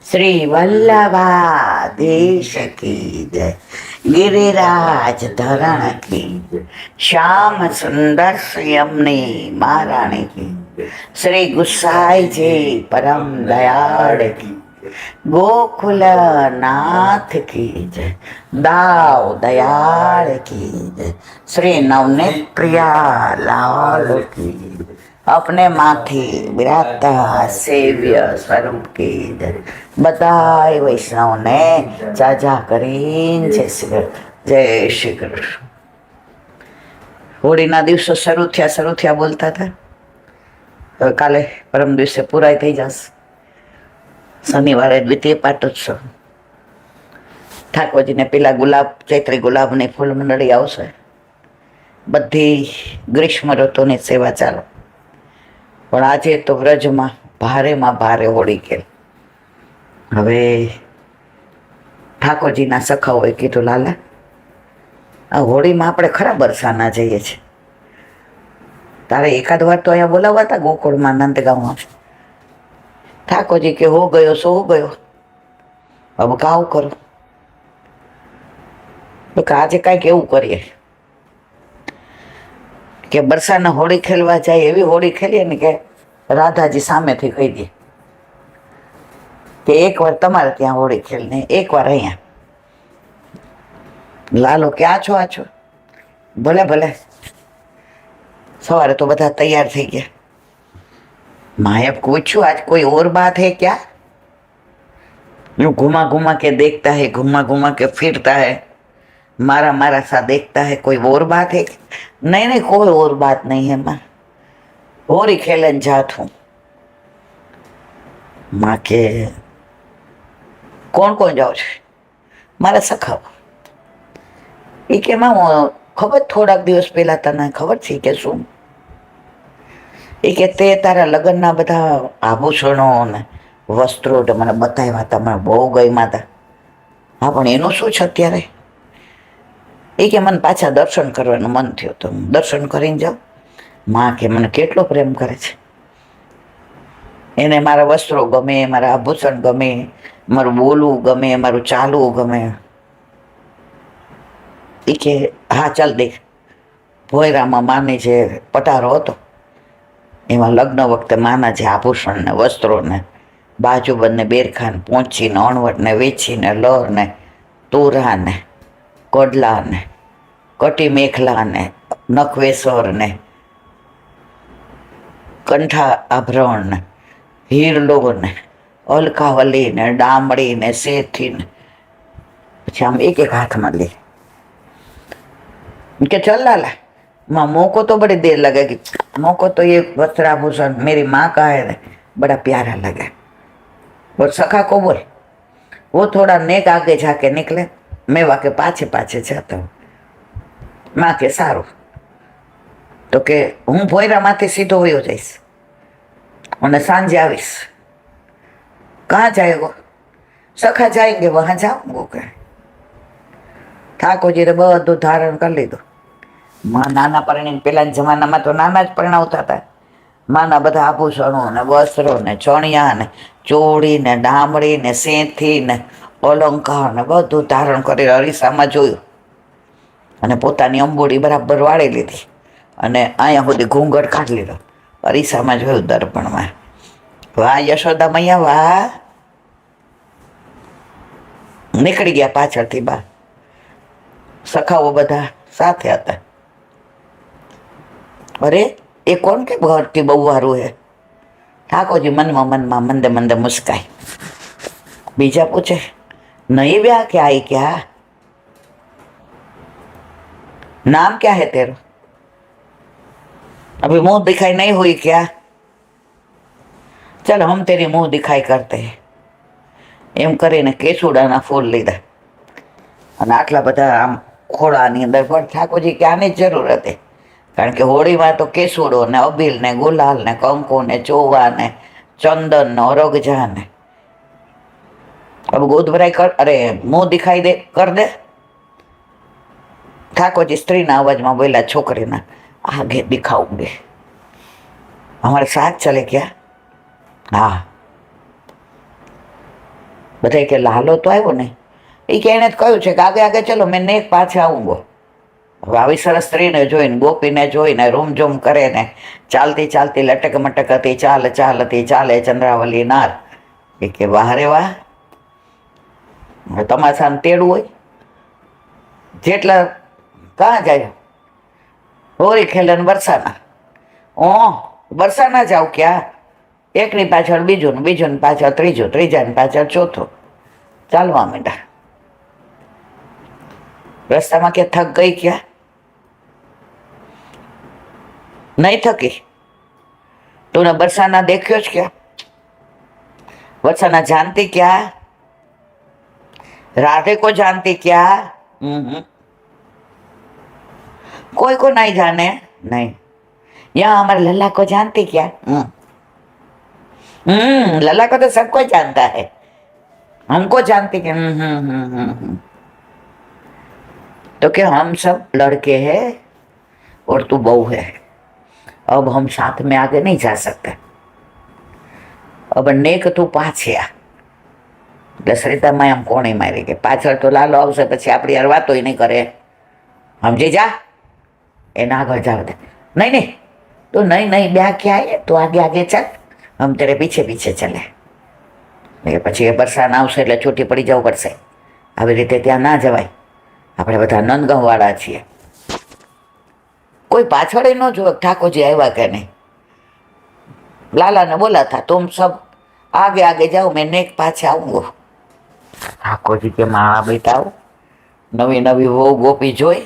श्री वल्लभाधीश की जय। गिरिराज धरण की जय। श्याम सुंदर यमुनी महारानी की। श्री गुसाई जी परम दयाड़ की। गोकुल नाथ की जय। दाव दयाल की जय। श्री नवनीत प्रिया लाल की जय। अपने माथे विराजता सेव्य स्वरूप की जय। बधाई वैष्णव ने जाजा કરીને जय श्री कृष्ण। હોળીના દિવસો શરૂ થયા બોલતા હતા. હવે કાલે પરમ દિવસે પૂરાય થઈ જશે. શનિવારે દ્વિતીય પાટોત્સવ. ઠાકોરજીને પેલા ગુલાબ ચૈત્રી ગુલાબની ફૂલ મંડળી આવશે. બધી ગ્રીષ્મ ઋતુની સેવા ચાલુ. પણ આજે તો વ્રજમાં ભારે હોળી ખેલ. હવે ઠાકોરજીના સખાઓએ કીધું લાલા આ હોળીમાં આપણે ખરા બરસાના જઈએ છીએ. તારે એકાદ વાર તો અહીંયા બોલાવવા હતા ગોકુળમાં નંદગાંવમાં. ઠાકોરજી કે હો ગયો સો હો ગયો, હવે કાવ કરો. તો કે આજે કાંઈક એવું કરીએ કે બરસાના હોળી ખેલવા જાય એવી હોળી ખેલીએ ને કે રાધાજી સામેથી કહી દે કે એકવાર તમારે ત્યાં હોળી ખેલને એકવાર અહીંયા. લાલો કે આ છો ભલે. સવારે તો બધા તૈયાર થઈ ગયા. माए पूछू आज कोई और बात है क्या? यूं घुमा घुमा के देखता है, घुमा घुमा के फिरता है, मारा सा देखता है. कोई और बात है? नहीं कोई और बात नहीं है माँ, होली खेलन जात हूँ. माँ के कौन कौन जाओ छे? मारा सखाओ. એ કે માં ખબર થોડાક દિવસ પહેલા તને ખબર છે કે શું? એ કે તે તારા લગ્નના બધા આભૂષણો ને વસ્ત્રો મને બતાવ્યા હતા, મને બહુ ગમ્યા હતા. હા પણ એનું શું છે અત્યારે? એ કે મને પાછા દર્શન કરવાનું મન થયું તો દર્શન કરીને જાઉં. માં કે મને કેટલો પ્રેમ કરે છે, એને મારા વસ્ત્રો ગમે, મારા આભૂષણ ગમે, મારું બોલવું ગમે, મારું ચાલવું ગમે. એ કે હા ચાલ દેખ, ભોયરામાં માની જે પટારો હતો એમાં લગ્ન વખતે માના જે આભૂષણ ને વસ્ત્રો ને બાજુબંધ ને બેરખા ને પોંચી ને અણવટ ને વેચી ને લર ને તોરા ને કડલા ને કટી મેખલા ને નખવેસર ને કંઠા આભરણ ને હીરલો ને અલકાવલી ને ડામડી ને શેથી ને પછી આમ એક હાથમાં લે कि चल लाला माँ मोको तो बड़ी देर लगेगी, मोको तो ये वस्त्राभूषण मेरी माँ का है बड़ा प्यारा लगा. और सखा को बोल वो थोड़ा नेक आगे जाके निकले, मैं वाके पाछे जाता हूँ. माँ के सारू तो के हूँ भोयरा माथे सीधो वयो जाइस और सांजे आवीस. कहाँ जाएगो? सखा जाएंगे वहां जाऊंगो के. ઠાકોરજી બધું ધારણ કરી લીધું. માં નાના પરણીને પેલા જમાનામાં તો નાના જ પરણાવતા હતા. માના બધા આભૂષણો ને વસ્ત્રો ને ચણિયા ને ચોળી ને ડામડી ને સેથી ને અલંકાર ને બધું ધારણ કરી અરીસામાં જોયું અને પોતાની અંબોડી બરાબર વાળી લીધી અને અહીંયા સુધી ઘૂંઘટ કાઢી લીધો. અરીસામાં જોયું દર્પણમાં. વાહ યશોદા મૈયા વાહ. નીકળી ગયા પાછળથી બહાર. સખાઓ બધા સાથે હતા. અરે એ કોણ કે ઘરથી બહુ સારું હે? ઠાકોરજી મનમાં મંદે મુસ્કાય. બીજા પૂછે નહીં ब्याह क्या आई क्या? नाम क्या है तेरा? अभी मुंह दिखाई नहीं हुई क्या? चल हम तेरी मुंह दिखाई करते हैं. એમ કરીને કેસુડાના ફૂલ લીધા અને આટલા બધા આમ ખોળાની અંદર પણ ઠાકોરજી કે આની જ જરૂર હતી, કારણ કે હોળીમાં તો કેસુડો ને અબીલ ને ગુલાલ ને કંકુ ને ચોવા ને ચંદન ને અરગજા ને अब गोद भराई कर, अरे मुंह दिखाई दे कर दे. ઠાકોરજી સ્ત્રીના અવાજમાં બોલ્યા છોકરીના, आगे दिखाऊंगे, हमारे साथ चले क्या? हाँ. બધા કે લાલો તો આવ્યો ને, એ કે એને કહ્યું છે કે આગે આગે ચલો મેં નેક પાછે આવું. હવે આવી સરસ સ્ત્રીને જોઈને, ગોપીને જોઈને રૂમઝૂમ કરે ને, ચાલતી ચાલતી લટક મટક હતી, ચાલ ચાલ હતી, ચાલે ચંદ્રાવલી નાર. એ કે વાહ રે વાહ, તમાશાને તેડું હોય જેટલા કાં જાય હોરી ખેલન વરસાના. વરસાના જાવ ક્યાં, એકની પાછળ બીજું, બીજું પાછળ ત્રીજું, ત્રીજાની પાછળ ચોથું, ચાલવા માંડ્યા. રસ્તામાં કે થક ગઈ ક્યાં, नहीं थकी तूने बरसाना देखियो ज क्या, बरसाना जानती क्या, राधे को जानती क्या, कोई को नहीं जाने, नहीं यहाँ हमारे लल्ला को जानती क्या, लल्ला को तो सबको जानता है, हमको जानती क्या, तो क्या हम सब लड़के हैं और तू बहू है, अब हम साथ में आगे नहीं जा सकते, अब नेक તું પાછે આ. એટલે સરિતામાં આમ કોણે મારી કે પાછળ તો લાલો આવશે, પછી આપણી યાર વાતોય નહીં કરે, સમજી જા, એના આગળ જાવ દે. નહીં નહીં તો નહીં નહીં ब्याह क्या है, તો આગે આગે ચાલ, હમ તેરે પીછે પીછે ચલે. પછી એ બરસાત આવશે એટલે છૂટી પડી જવું પડશે. આવી રીતે ત્યાં ના જવાય, આપણે બધા નંદગાંવવાળા છીએ. कोई पाछड़ न जो ठाकुर जी आया के नहीं, लाला ने बोला था तुम सब आगे आगे जाओ, मैं नेक पाछे आऊंगा. ठाकुर जी के माड़ा बेटा नवी नवी वो गोपी जोई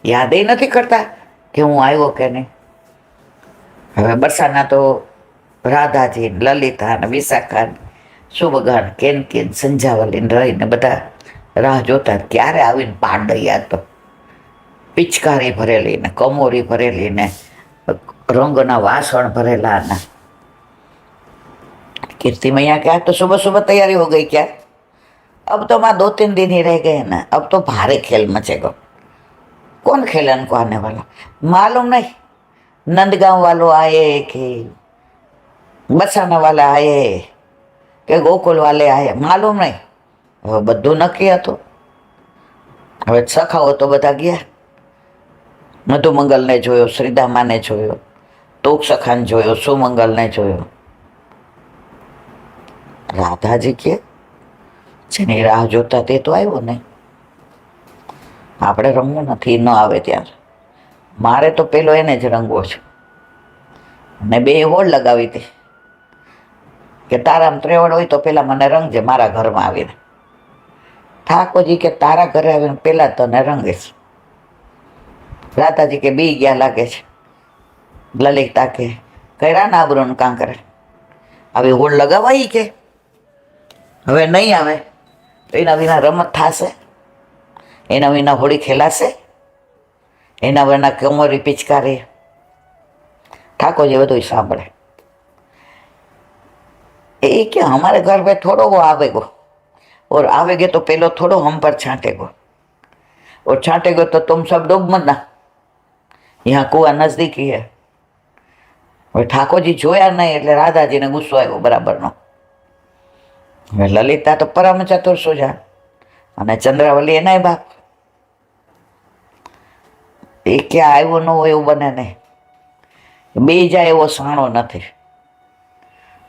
याद ही नहीं करता कि हूँ आयो के नहीं. હવે બરસાના તો રાધાજી, લલિતા ને વિશાખા, શુભગણ, કેન સંજાવલી રહીને બધા રાહ જોતા ક્યારે આવીને પાડ યાદ. તો પિચકારી ભરેલી ને, કમોરી ભરેલી ને, રંગના વાસણ ભરેલા ને. कीर्ति मैया क्या तो सुबह सुबह तैयारी हो गई क्या, अब तो माँ 2-3 दिन ही रह गए ना, अब तो भारे खेल मचेगा. कौन खेलन को आने वाला मालूम नहीं, नंदगांव वालों आए कि बरसाना वाला आए કે ગોકુલ વાલે આए માલુમ નહીં. હવે બધું નક્કી હતું. હવે સખાઓ તો બધા ગયા. મધુમંગલને જોયો, શ્રીદામાને જોયો, તોક સખાને જોયો, સુમંગલને જોયો. રાધાજી કે જેની રાહ જોતા તે તો આવ્યો નહીં. આપણે રમવું નથી, ન આવે ત્યાં. મારે તો પેલો એને જ રંગવો છે. અને 2 હોડ લગાવી હતી કે તારામાં ત્રેવડ હોય તો પેલા મને રંગજે મારા ઘરમાં આવીને. ઠાકોરજી કે તારા ઘરે આવીને પેલા તને રંગીશ. રાધાજી કે બી ગયા લાગે છે. લલિતા કે કર્યા ના આબરૂનું કાં કરે, આવી હોડ લગાવાઈ કે હવે નહીં આવે તો એના વિના રમત થશે, એના વિના હોળી ખેલાશે, એના વિના કમોરી પિચકારી. ઠાકોરજી બધું સાંભળે. એ क्या हमारे घर पे थोड़ो वो आवेगो, और आवेगे तो पहलो थोड़ो हम पर छांटेगो, और छांटेगो तो तुम सब डूब मत ना, यहाँ कुआ नजदीकी है. હવે ઠાકોરજી જોયા નહીં એટલે રાધાજીને ગુસ્સો આવ્યો બરાબરનો. હવે લલિતા તો પરમ ચતુર સુજા અને ચંદ્રાવલી એનાય બાપ. એ ક્યાં આવ્યો ન હોય એવું બને નહીં. બે જાય એવો સાણો નથી.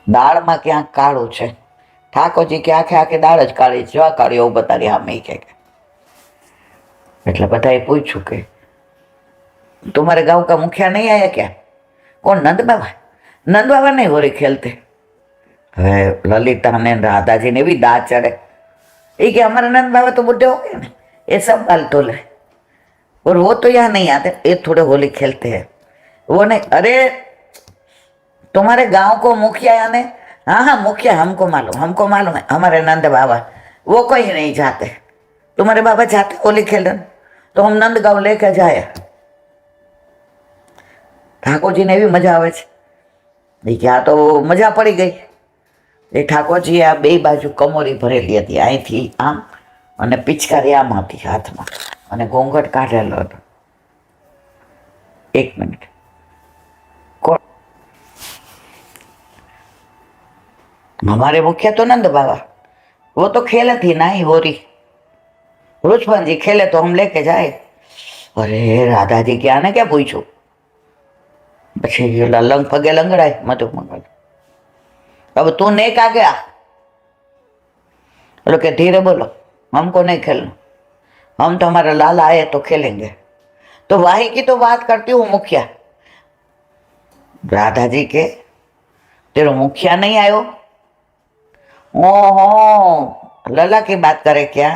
દાળમાં ક્યાંક કાળું છે. ઠાકોરજી કે આખે આખી દાળ જ કાળી છે, આ કાળી એવું બતાડી આમે કે. એટલે બધાએ પૂછ્યું કે तुम्हारे गांव का मुखिया नहीं आया क्या, कौन नंद बाबा, नंद बाबा नहीं हो रही खेलते. હવે ललिता ने राधा जी ने भी दांत चढ़े. ये कि हमारे नंद बाबा तो बुढ़े हो गए ना, ये सब बाल तोले, और वो तो यहाँ नहीं आते, ये थोड़े होली खेलते हैं. वो नहीं, अरे तुम्हारे गांव को मुखिया यानी, हाँ हाँ मुखिया हमको मालूम है, हमारे नंद बाबा वो कोई नहीं जाते. तुम्हारे बाबा जाते होली खेलने, तो हम नंद गांव लेके जाए. ઠાકોરજીને એવી મજા આવે છે. એ કે આ તો મજા પડી ગઈ. એ ઠાકોરજી આ 2 બાજુ કમોરી ભરેલી હતી, અહીંથી આમ અને પિચકારી આમ હતી હાથમાં, અને ઘોંઘટ કાઢેલો હતો. 1 મિનિટ, કોણ? हमारे मुखिया तो नंद बाबा, वो तो खेले थी ना ही हो रही, रुचपन जी खेले तो हम लेके जाए। अरे राधा जी क्या ने क्या पूछू, પછી લંગ પગે લંગડાય મધુમંગલ, अब तू नेक आ गया, बोलो कि धीरे बोलो, हमको नहीं खेलना, हम तो हमारा लाला आए तो खेलेंगे। तो वाही की तो बात करती हूँ मुखिया। राधा जी के तेरो मुखिया नहीं आयो? ओहो, लला की बात करे क्या?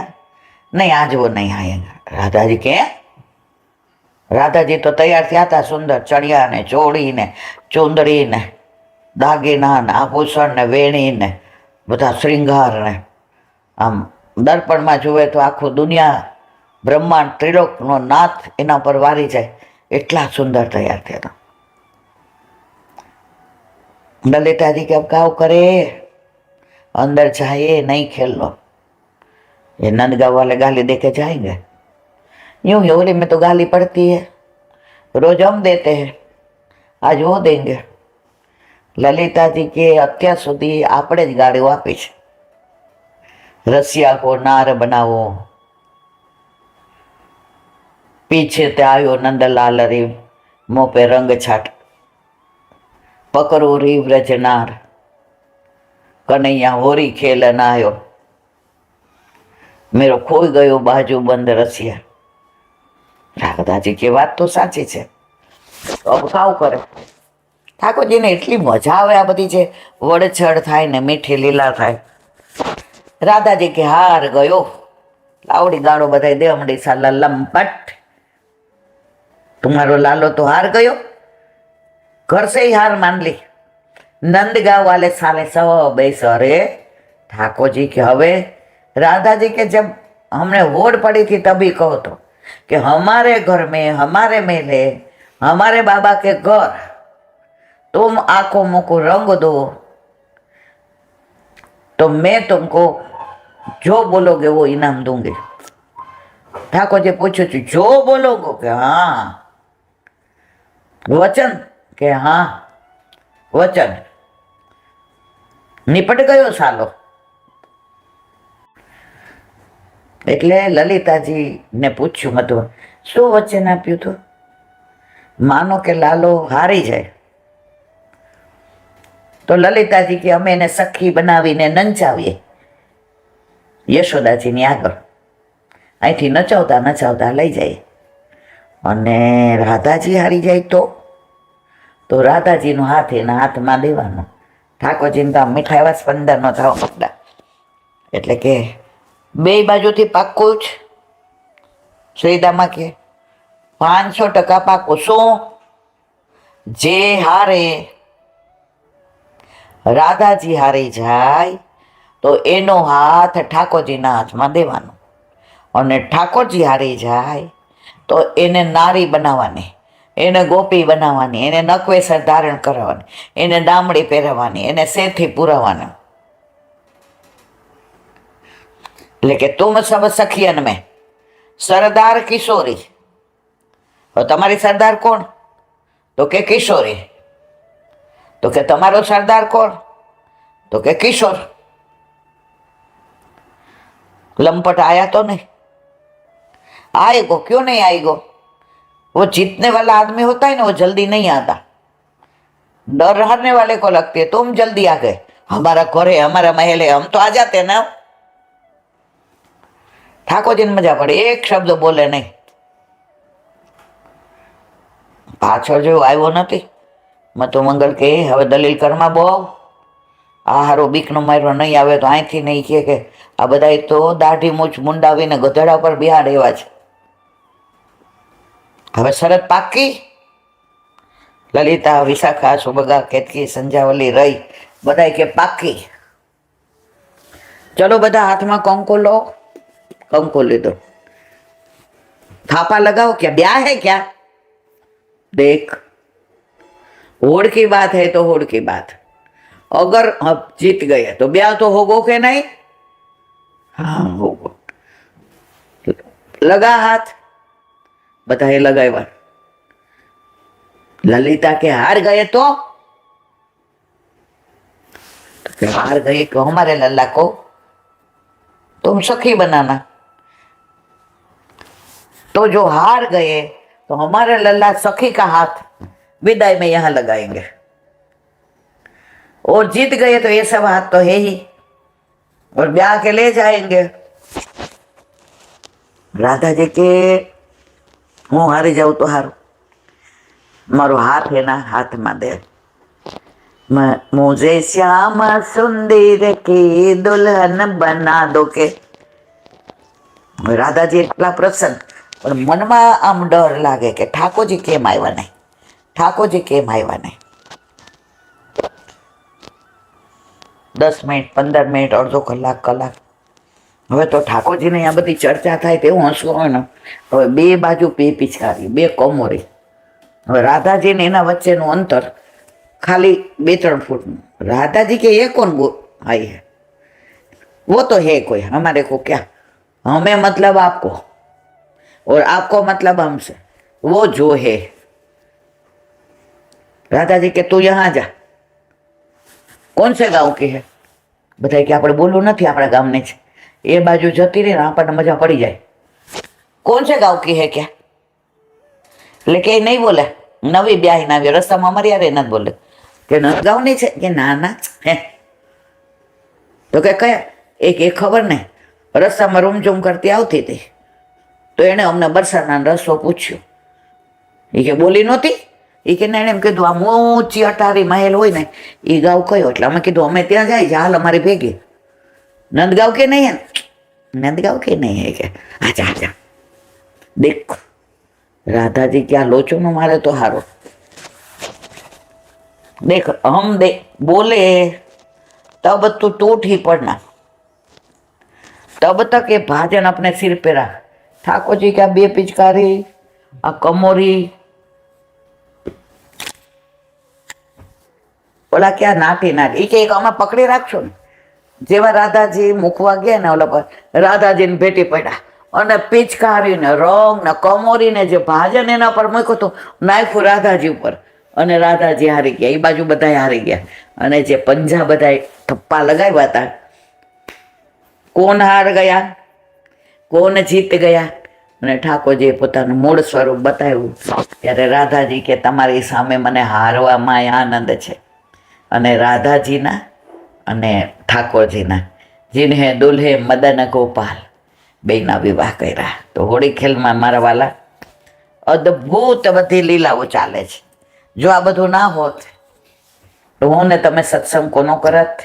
नहीं आज वो नहीं आएगा। राधा जी के राधा जी तो तैयार थया था, सुंदर चढ़िया ने चोड़ी ने चुंदड़ी ने दागीना ने आभूषण ने वेणी ने બધા શ્રૃંગાર ને આમ દર્પણમાં જુએ તો આખું દુનિયા બ્રહ્માંડ ત્રિલોકનો નાથ એના પર વારી જાય એટલા સુંદર તૈયાર થયા હતા। ललिता जी के अब क्या करे, अंदर जाइए नहीं खेल लो, ये नंदगांव वाले गाली दे के जाएंगे। यूं ही होली में तो गाली पड़ती है, रोज हम देते हैं, आज वो देंगे। ललिता जी के અત્યાર સુધી આપણે જ ગાળીઓ આપી છે, रसिया को नार बनावो, पीछे ते आयो नंदलाल री मुँह पे रंग छाट, पकड़ो री व्रजनार, कन्हैया होरी खेलन आयो, मेरो खोई गयो बाजू बंद रसिया। राधा जी की बात तो साची है। अब खाव करे ઠાકોરજી ને એટલી મજા આવે આ બધી જે વડછડ થાય ને મીઠી લીલા થાય। રાધાજી કે હાર ગયો, લાવડી ગાળો બધાય દે હમણાં સાલા लंपट, तुम्हारो लालो तो हार गयो, घर से ही हार मान ली। नंदगांव वाले साले सब ऐसे, अरे ठाकुर जी के हवे राधा जी के जब हमने होड़ पड़ी थी तभी कहो तो कि हमारे घर में हमारे मेले हमारे बाबा के घर तुम आंखों मुंह को रंग दो तो मैं तुमको जो बोलोगे वो इनाम दूंगी। ठाकुर जी पूछो जो बोलोगे कि हाँ वचन, के हाँ वचन। निपट गयो सालो। એટલે લલિતાજી ને પૂછ્યું મધુ શું વચન આપ્યું હતું? માનો કે લાલો હારી જાય તો લલિતાજી કે અમે એને સખી બનાવીને નંચાવીએ યશોદાજીની આગળ, અહીંથી નચાવતા નચાવતા લઈ જાય, અને રાધાજી હારી જાય તો રાધાજીનો હાથ એના હાથમાં દેવાનો। ઠાકોરજીને તો મીઠા એવા સ્પંદનનો થવા માંડ્યા, એટલે કે બે બાજુથી પાક્કું જ। શ્રીદામા કે 500% પાક્કું। શું? જે હારે રાધાજી હારી જાય તો એનો હાથ ઠાકોરજીના હાથમાં દેવાનો, અને ઠાકોરજી હારી જાય તો એને નારી બનાવવાની, એને ગોપી બનાવવાની, એને નકવેસર ધારણ કરાવવાની, એને ડામડી પહેરવાની, એને સેથી પુરાવવાની। એટલે કે તુમ સબ સખિયન મેં સરદાર કિશોરી। તમારી સરદાર કોણ? તો કે કિશોરી। तो क्या तुम्हारो सरदार कौन? तो क्या किशोर। लंपट आया तो नहीं? आएगो, क्यों नहीं आएगो? वो जीतने वाला आदमी होता है ना, वो जल्दी नहीं आता, डर रहने वाले को लगती है तुम जल्दी आ गए, हमारा घर है हमारा महल है, हम तो आ जाते ना। ठाकुर जी ने मजा पड़े, एक शब्द बोले नहीं। पाछળ जो આવ્યો નથી મધુમંગલ કે હવે દલીલ કરમાં બહુ આ હારો બીકનો માર્યો નહીં આવે તો અહીંથી નહીં કે આ બધા તો દાઢી મૂછ મુંડાવીને ગધેડા પર બિહાડ એવા છે। હવે શરત પાકી। લલિતા, વિશાખા, સુભગા, કેતકી, સંજાવલી, રહી બધા કે પાકી। ચલો બધા હાથમાં કંકુ લો। કંકુ લીધો, થાપા लगाओ। क्या ब्याह है क्या? देख, होड़ की बात है तो होड़ की बात, अगर अब जीत गए तो ब्याह तो होगो के नहीं? हाँ होगो। लगा हाथ, बताए लगाए। ललिता के हार गए तो हार गए को हमारे लल्ला को तुम सखी बनाना। तो जो हार गए तो हमारे लल्ला सखी का हाथ विदाई में यहाँ लगाएंगे, और जीत गए तो ये सब हाथ तो है ही, और ब्याह के ले जाएंगे। राधा जी के હું હારી જાઉં તો હારું, મારો હાથ એના હાથમાં દે। मुझे श्याम सुंदर की दुल्हन बना दो के રાધાજી એટલા પ્રસન્ન, પણ મનમાં આમ ડર લાગે કે ઠાકોરજી કેમ આવ્યા નહીં, ઠાકોરજી કેમ આવ્યા નહીં। 10 મિનિટ 15 મિનિટ અડધો કલાક હવે તો ઠાકોરજીને આ બધી ચર્ચા થાય તેવું હસવું હોય ને, હવે બે બાજુ બે પિચકારી, બે કમોરી, હવે રાધાજી ને એના વચ્ચેનું અંતર खाली 2-3 फुट। राधा जी के ये कौन आई है, वो तो है कोई, हमारे को क्या, हमें मतलब आपको और आपको मतलब हमसे, वो जो है। राधा जी के तू यहाँ जा, कौन से गांव की है, बताए कि આપણે બોલવું નથી આપણા ગામની છે, એ બાજુ જતી રહી ને આપણને મજા પડી જાય। कौन से गांव की है क्या, लेकिन नहीं बोले, नवी ब्याही ना रस्ता में अमर यार न बोले કે નંદગાંવની છે કે ના ના હે, તો કે કયા એક એ ખબર નહીં, રસ્તામાં રૂમઝૂમ કરતી આવતી હતી તો એણે અમને બરસાના રસ્તો પૂછ્યો, એ કે બોલી નહોતી, એ કે એણે એમ કીધું આ ઊંચી અટારી મહેલ હોય ને એ ગાંવ કયો, એટલે અમે કીધું અમે ત્યાં જાય હાલ અમારી ભેગી। નંદગાંવ કે નહીં હે, नंदगांव के नहीं है क्या, आजा आजा। देख राधा जी क्या लोचो न मारे तो हारो, देख हम बोले तब तू टूट ही पड़ना, तब तक ये भाजन अपने सिर पे रख। ठाकुर जी क्या बे पिचकारी आ कमोरी ओला क्या नाटी नाटी एक एक अमे पकड़ी राखशो ने जेवा राधाजी मूकवा गया ने ओला पर राधाजी ने भेटी पड़ा અને પિચકારી ને રંગ ને કમોરી ને જે ભાજન એના પર મૂક્યો તો નાખ્યું રાધાજી ઉપર અને રાધાજી હારી ગયા, એ બાજુ બધા હારી ગયા અને જે પંજા બધા થપ્પા લગાવ્યા હતા, કોણ હાર ગયા કોણ જીત ગયા અને ઠાકોરજીએ પોતાનું મૂળ સ્વરૂપ બતાવ્યું ત્યારે રાધાજી કે તમારી સામે મને હારવામાં આનંદ છે। અને રાધાજીના અને ઠાકોરજીના જીને દુલ્હે મદન ગોપાલ બેના વિવાહ કર્યા। તો હોળી ખેલમાં મારા વાલા અદ્ભુત બધી લીલાઓ ચાલે છે। જો આ બધું ના હોત તો હું ને તમે સત્સંગ કોનો કરત?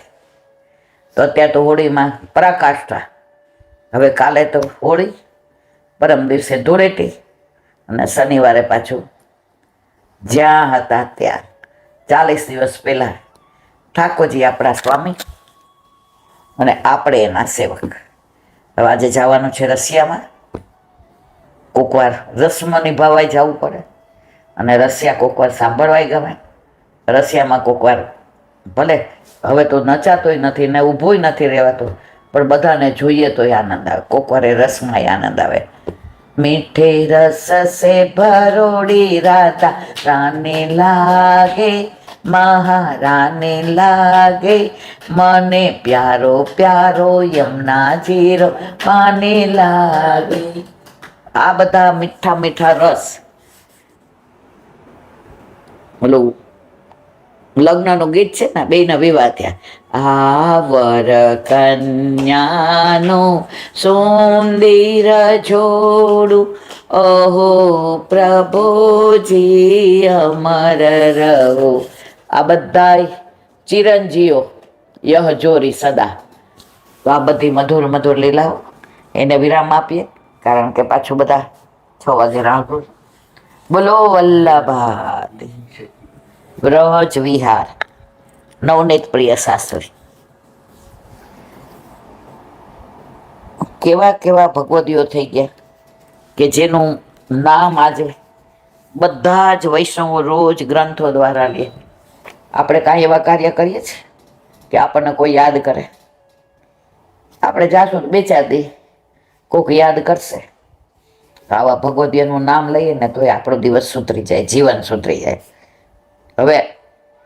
તો અત્યારે તો હોળીમાં પરાકાષ્ઠા, હવે કાલે તો હોળી, પરમ દિવસે ધૂળેટી અને શનિવારે પાછું જ્યાં હતા ત્યાં 40 દિવસ પહેલાં ઠાકોરજી આપણા સ્વામી અને આપણે એના સેવક। હવે આજે જવાનું છે રશિયામાં, કોક વાર રસ્મ નિભાવાય જવું પડે અને રશિયા કોક વાર સાંભળવાય ગમે। રશિયામાં કોક વાર ભલે હવે તો નચાતોય નથી ને ઊભોય નથી રહેવાતું, પણ બધાને જોઈએ તોય આનંદ આવે, કોક વાર એ રસમાંય આનંદ આવે। મીઠે રસ સે ભરોડી રાધા રાને લાગે, મહારાને લાગે, મને પ્યારો પ્યારો યમુના જીરો પાને લાગે। આ બધા મીઠા મીઠા રસ ઓલું લગ્નનું ગીત છે ને, બેના વિવાહ થયા, આ વર કન્યાનું સુંદર જોડું, ઓહો પ્રભુજી અમર રહો। આ બધા ચિરંજીવો યહ જોરી સદા। તો આ બધી મધુર મધુર લીલાઓ એને વિરામ આપીએ, કારણ કે પાછું બધા 6 વાગે રાહ। બોલો વલ્લભાઈ બ્રજ વિહાર નવનીત પ્રિય શાસ્ત્રી। કેવા કેવા ભગવદીઓ થઈ ગયા કે જેનું નામ આજે બધા જ વૈષ્ણવો રોજ ગ્રંથો દ્વારા લે। આપણે કાંઈ એવા કાર્ય કરીએ છીએ કે આપણને કોઈ યાદ કરે? આપણે જાશું 2-4 દી કોઈક યાદ કરશે। આવા ભગવદીઓનું નામ લઈએ ને તો આપણો દિવસ સુધરી જાય, જીવન સુધરી જાય। હવે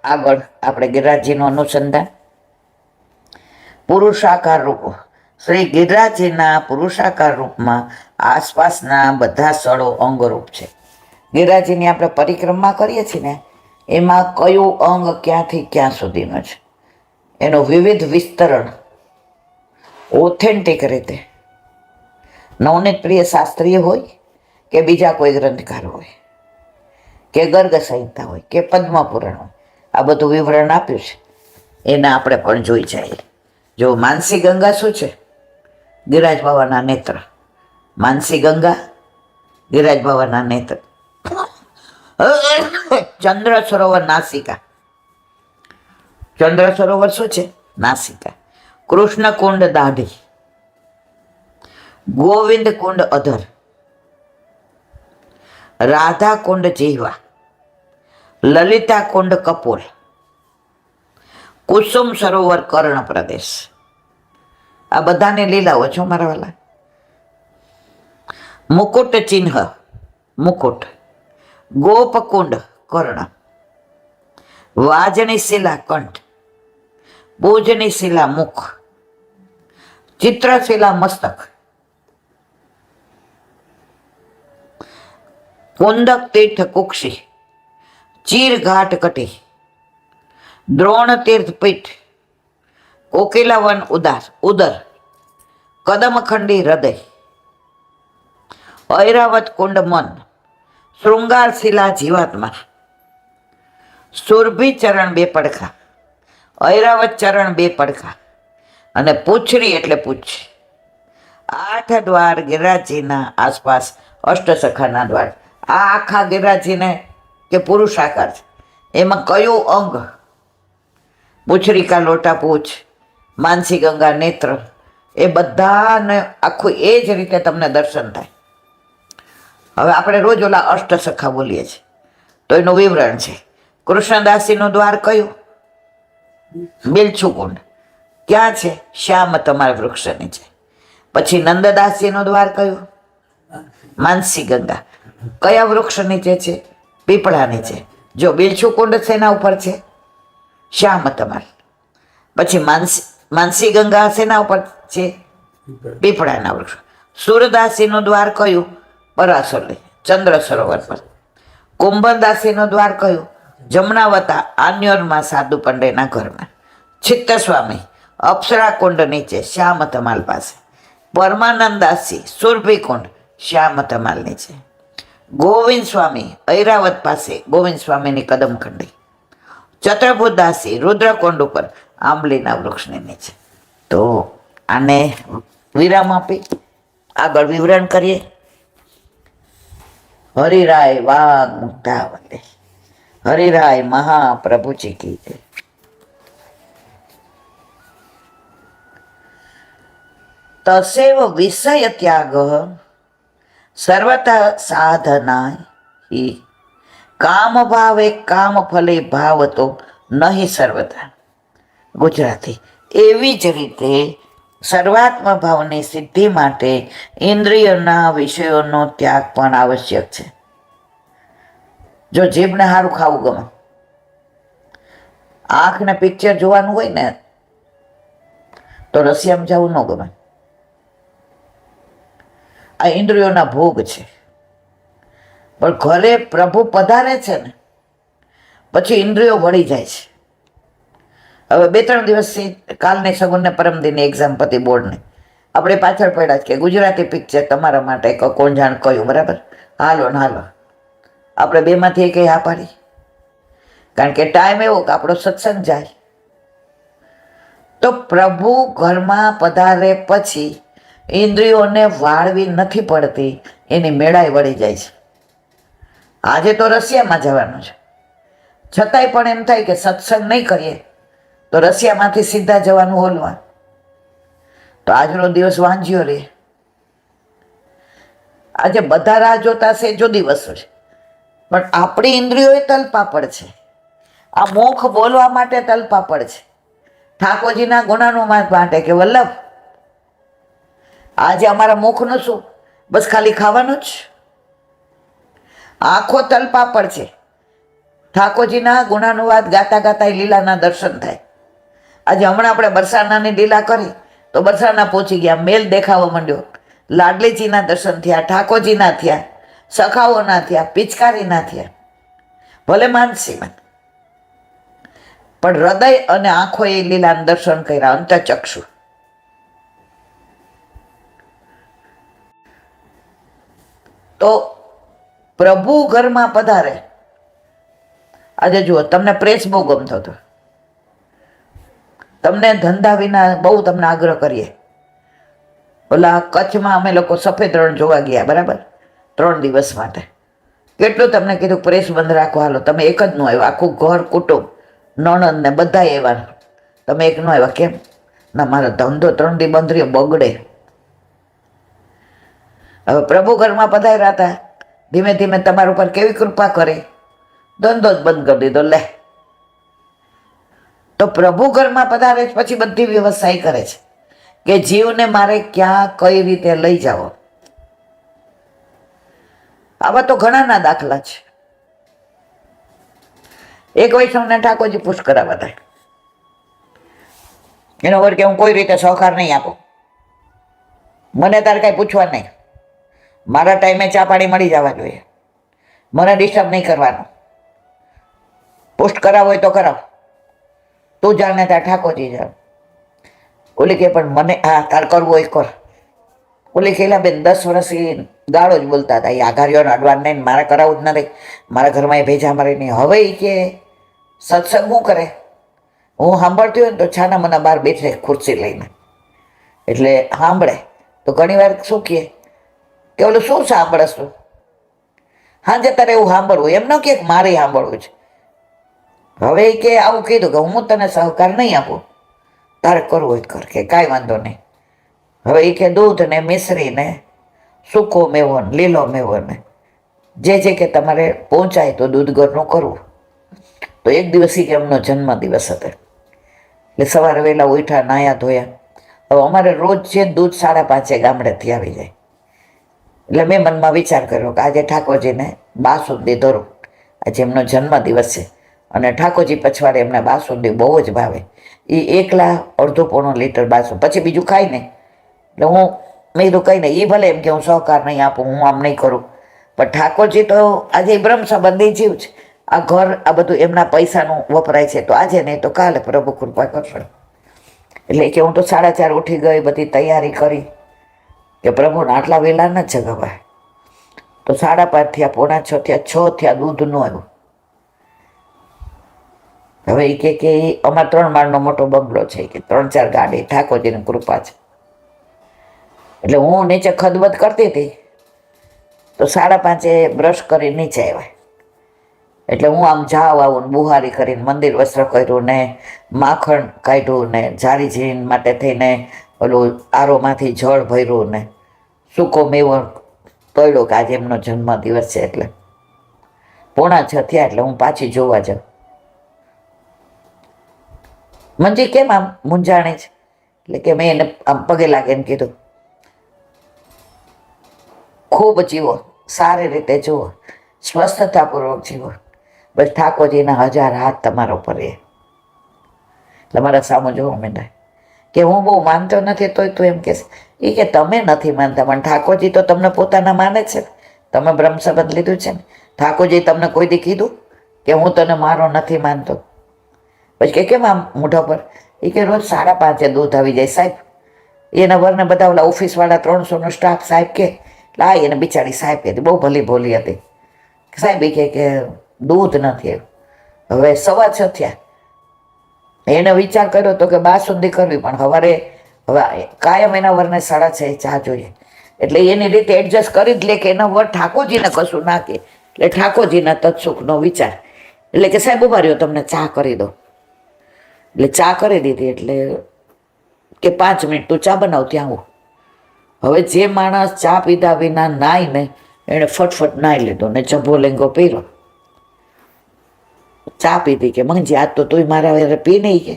આગળ આપણે ગિરિરાજજીનું અનુસંધાન, પુરુષાકાર રૂપો શ્રી ગિરિરાજજીના પુરુષાકાર રૂપમાં આસપાસના બધા સ્થળો અંગરૂપ છે. ગિરિરાજજીની આપણે પરિક્રમા કરીએ છીએ ને, એમાં કયું અંગ ક્યાંથી ક્યાં સુધીનો છે, એનો વિવિધ વિસ્તરણ ઓથેન્ટિક રીતે નવનીત પ્રિય શાસ્ત્રીય હોય કે બીજા કોઈ ગ્રંથકાર હોય કે ગર્ગ સંહિતા હોય કે પદ્મપુરાણ હોય, આ બધું વિવરણ આપ્યું છે. એને આપણે પણ જોઈ જાય. જો માનસી ગંગા શું છે? ગિરિરાજ બાવાના નેત્ર. માનસી ગંગા ગિરિરાજ બાવાના નેત્ર. ચંદ્ર સરોવર નાસિકા. ચંદ્ર સરોવર શું છે? નાસિકા. કૃષ્ણ કુંડ દાઢી. ગોવિંદ કુંડ અધર. રાધા કુંડ જીહવા. લલિતા કુંડ કપોલ. કુસુમ સરોવર કર્ણ પ્રદેશ. આ બધાને લીલાઓ છો મારા વાલા. મુકુટ ચિહ્ન મુકુટ. ગોપકુંડ કર્ણ. વાજની શિલા કંઠ. ભુજની શિલા મુખ. ચિત્રશિલા મસ્તક. કુંદક તીર્થ કુક્ષી. ચીર ઘાટ કટી. દ્રોણ તીર્થ પીઠ. કોકિલાવન ઉદર. કદમખંડી હૃદય. ઐરાવત કુંડ મન. શૃંગાર શિલા જીવાત્મા. સુરભી ચરણ બે પડખા. ઐરાવત ચરણ બે પડખા. અને પૂંછડી એટલે પૂછ. 8 દ્વાર ગિરિરાજજીના આસપાસ અષ્ટસખાના દ્વાર. આ આખા ગિરિરાજજીને કે પુરુષાકાર છે, એમાં કયું અંગ? પૂંછડી કા લોટા પૂછ, માનસી ગંગા નેત્ર, એ બધાને આખું એ જ રીતે તમને દર્શન થાય. હવે આપણે રોજ ઓલા અષ્ટસખા બોલીએ છીએ, તો એનું વિવરણ છે. કૃષ્ણદાસીનું દ્વાર કયું? બિલછુકુંડ. ક્યાં છે? શ્યામ તમારા વૃક્ષ નીચે. પછી નંદદાસીનું દ્વાર કયું? માનસી ગંગા. કયા વૃક્ષ નીચે છે? પીપળા નીચે. જો બિલછુકુંડ શેના ઉપર છે? શ્યામ તમાર. પછી માનસી ગંગા શેના ઉપર છે? પીપળાના વૃક્ષ. સુરદાસીનું દ્વાર કયું? પરાસોલી ચંદ્ર સરોવર પર. કુંભદાસીનું દ્વાર કયું? જમનાવતા આન્યોરમાં સાધુ પંડેના ઘરમાં. ચિત્ત સ્વામી અપ્સરા કુંડ નીચે શ્યામ તમાલ પાસે. પરમાનંદાસી સુરભી કુંડ શ્યામ તમાલ નીચે. ગોવિંદ સ્વામી ઐરાવત પાસે ગોવિંદ સ્વામીની કદમખંડી. ચતુર્ભુજદાસી રુદ્રકુંડ ઉપર આંબલીના વૃક્ષની નીચે. તો આને વિરામ આપી આગળ વિવરણ કરીએ. હરિરાય વાઘ મુક્તાવલી. હરિરાય મહાપ્રભુજી કી જય. તસેવ વિષય ત્યાગ સર્વતા સાધના હિ. કામ ભાવે કામ ફલે ભાવ તો નહીં સર્વતા. ગુજરાતી. એવી જ રીતે સર્વાત્મ ભાવની સિદ્ધિ માટે ઇન્દ્રિયોના વિષયોનો ત્યાગ પણ આવશ્યક છે. જો જીભને સારું ખાવું ગમે, આંખને પિક્ચર જોવાનું હોય ને, તો રશિયામાં જવું ન ગમે. આ ઇન્દ્રિયોના ભોગ છે. પણ ઘરે પ્રભુ પધારે છે ને, પછી ઇન્દ્રિયો વળી જાય છે. હવે 2-3 દિવસથી કાલની સગુનને પરમદિની એક્ઝામ પતી બોર્ડની, આપણે પાછળ પડ્યા કે ગુજરાતી પિક્ચર તમારા માટે કોણ જાણ કયું, બરાબર? હાલો ને હાલો. આપણે બેમાંથી કંઈ હા પાડી, કારણ કે ટાઈમ એવો કે આપણો સત્સંગ જાય. તો પ્રભુ ઘરમાં પધારે પછી ઇન્દ્રિયોને વાળવી નથી પડતી, એની મેળાઈ વળી જાય છે. આજે તો રશિયામાં જવાનું છે, છતાંય પણ એમ થાય કે સત્સંગ નહીં કરીએ તો રશિયામાંથી સીધા જવાનું હોલમાં. તો આજનો દિવસ વાંચ્યો રે. આજે બધા રાહ જોતા છે, જુદી વસ્તુ છે, પણ આપણી ઇન્દ્રિયો તલપાપડ છે. આ મુખ બોલવા માટે તલપાપડ છે. ઠાકોરજીના ગુણાનુવાદ માટે કે વલ્લભ આજે અમારા મુખનું શું? બસ ખાલી ખાવાનું જ. આંખો તલપાપડ છે. ઠાકોરજીના ગુણાનુવાદ ગાતા ગાતા લીલાના દર્શન થાય. આજે હમણાં આપણે બરસાનાની લીલા કરી તો બરસાના પહોંચી ગયા, મેલ દેખાવા માંડ્યો, લાડલીજીના દર્શન થયા, ઠાકોરજીના થયા, સખાઓના થયા, પિચકારીના થયા, ભલે માનસીમાં, પણ હૃદય અને આંખોએ લીલાના દર્શન કર્યા, અંતચક્ષુ. તો પ્રભુ ઘરમાં પધારે. આજે જુઓ, તમને પ્રેસ બહુ ગમતો હતો, તમને ધંધા વિના બહુ તમને આગ્રહ કરીએ. ઓલા કચ્છમાં અમે લોકો સફેદ રણ જોવા ગયા, બરાબર, 3 દિવસ માટે. કેટલું તમને કીધું પ્રેસ બંધ રાખો, હાલો. તમે એક જ નો આવ્યા, આખું ઘર કુટુંબ નણંદ ને બધા આવ્યા, તમે એક નો આવ્યા. કેમ? ના, મારો ધંધો 3 દી બંધ રહ્યો, બગડે. હવે પ્રભુ ઘરમાં પધાર્યા હતા, ધીમે ધીમે તમારા ઉપર કેવી કૃપા કરે, ધંધો જ બંધ કરી દીધો. લે, તો પ્રભુ ઘરમાં પધારે પછી બધી વ્યવસ્થા કરે છે કે જીવને મારે ક્યાં કઈ રીતે લઈ જાઓ. આવા તો ઘણાના દાખલા છે. એક વૈષ્ણવને ઠાકોરજી પુશ કરાવવા હતા, એનો વર્ગ કે હું કોઈ રીતે સહકાર નહીં આપું, મને તારે કાંઈ પૂછવા નહીં, મારા ટાઈમે ચા પાણી મળી જવા જોઈએ, મને ડિસ્ટર્બ નહીં કરવાનું, પોસ્ટ કરાવો હોય તો કરાવ, તું જાણે તાર ઠાકોરજી જાણ. ઓલી કે પણ મને હા તાર કરવું હોય કર. ઓલી કેલા બેન 10 વર્ષથી ગાળો જ બોલતા હતા, એ આઘારીઓનો અડવાન નહીં, મારે કરાવવું જ નથી, મારા ઘરમાં એ ભેજા મારે નહીં. હવે એ કે સત્સંગ શું કરે, હું સાંભળતી હોય ને તો છાના મને બહાર બેઠે ખુરશી લઈને, એટલે સાંભળે તો ઘણી વાર શું કહે કે ઓલું શું સાંભળસ તું, હાજે તારે એવું સાંભળવું, એમ ન કે મારે સાંભળવું છે. હવે એ કે આવું કીધું કે હું તને સહકાર નહીં આપું, તારે કરવું હોય કર, કે કાંઈ વાંધો નહીં. હવે એ કે દૂધ ને મિશ્રી ને સૂકો મેવો ને લીલો મેવો ને જે કે તમારે પહોંચાય તો દૂધ ઘરનું કરવું. તો એક દિવસ કે એમનો જન્મ દિવસ હતો, એટલે સવારે વહેલા ઉઠ્યા, નાયા ધોયા. હવે અમારે રોજ છે દૂધ 5:30 ગામડેથી આવી જાય, એટલે મેં મનમાં વિચાર કર્યો કે આજે ઠાકોરજીને બાસુંદી ધરું, આજે એમનો જન્મ દિવસ છે અને ઠાકોરજી પછવાડે એમને બાસુંદી બહુ જ ભાવે. એ એકલા 1.5 લીટર બાસું, પછી બીજું ખાય નહીં. એટલે હું મેં કીધું કંઈ નહીં, એ ભલે એમ કે હું સહકાર નહીં આપું, હું આમ નહીં કરું, પણ ઠાકોરજી તો આજે બ્રહ્મ સંબંધી જીવ છે, આ ઘર આ બધું એમના પૈસાનું વપરાય છે, તો આજે નહીં તો કાલે પ્રભુ કૃપા કરશે. એટલે કે હું તો 4:30 ઉઠી ગઈ, બધી તૈયારી કરી કે પ્રભુને આટલા વહેલા ન જગાવાય. તો 5:30 થયા, 5:45 થયા, 6 થયા, દૂધ ન આવ્યું. હવે એ કે અમારા 3 માળનો મોટો બંગલો છે, કે 3-4 ગાડી, ઠાકોરજીની કૃપા છે. એટલે હું નીચે ખદબદ કરતી હતી, તો 5:30 બ્રશ કરી નીચે આવ્યા. એટલે હું આમ જાવ આવું બુહારી કરીને મંદિર વસ્ત્ર કર્યું ને માખણ કાઢ્યું ને જારીજીન માટે થઈને ઓલું આરોમાંથી જળ ભર્યું ને સૂકો મેવો તોડ્યો કે આજે એમનો જન્મ દિવસ છે. એટલે 5:45 થયા, એટલે હું પાછી જોવા જાઉં. મંજી કેમ આમ મૂંઝાણી છે? એટલે કે મેં એને આમ પગે લાગીને કીધું, ખૂબ જીવો, સારી રીતે જુઓ, સ્વસ્થતાપૂર્વક જીવો, બસ ઠાકોરજીના 1000 હાથ તમારા ઉપર એ. એટલે મારા સામું જોવા માંડ્યા કે હું બહુ માનતો નથી, તોય તું એમ કહેશ. એ કે તમે નથી માનતા, પણ ઠાકોરજી તો તમને પોતાના માને છે, તમે બ્રહ્મ સંબંધ લીધું છે ને. ઠાકોરજી તમને કોઈ દી કીધું કે હું તને મારો નથી માનતો? પછી કે કેમ આમ મોઢા પર? એ કે રોજ 5:30 દૂધ આવી જાય સાહેબ. એના વરને બધા ઓલા ઓફિસવાળા 300નો સ્ટાફ સાહેબ કે, એટલે આ એને બિચારી સાહેબ કહેતી, બહુ ભલી ભોલી હતી. સાહેબ એ કે દૂધ નથી આવ્યું. હવે 6:15 થયા, એને વિચાર કર્યો તો કે બાસુંદી કરવી, પણ સવારે હવે કાયમ એના વરને 6:30 ચા જોઈએ, એટલે એની રીતે એડજસ્ટ કરી જ લે કે એના વર ઠાકોરજીને કશું ના કહે. એટલે ઠાકોરજીના તત્સુખનો વિચાર, એટલે કે સાહેબ ઉભા રહ્યો, તમને ચા કરી દો. એટલે ચા કરી દીધી. એટલે કે 5 મિનિટ તું ચા બનાવ, ત્યાં આવું. હવે જે માણસ ચા પીધા વિના નાય ને, એણે ફટફટ નાહી લીધો ને જભો લેંગો પહેર્યો, ચા પીધી. કે મંજી આજ તો તું મારા ઘરે પી નહીં. કે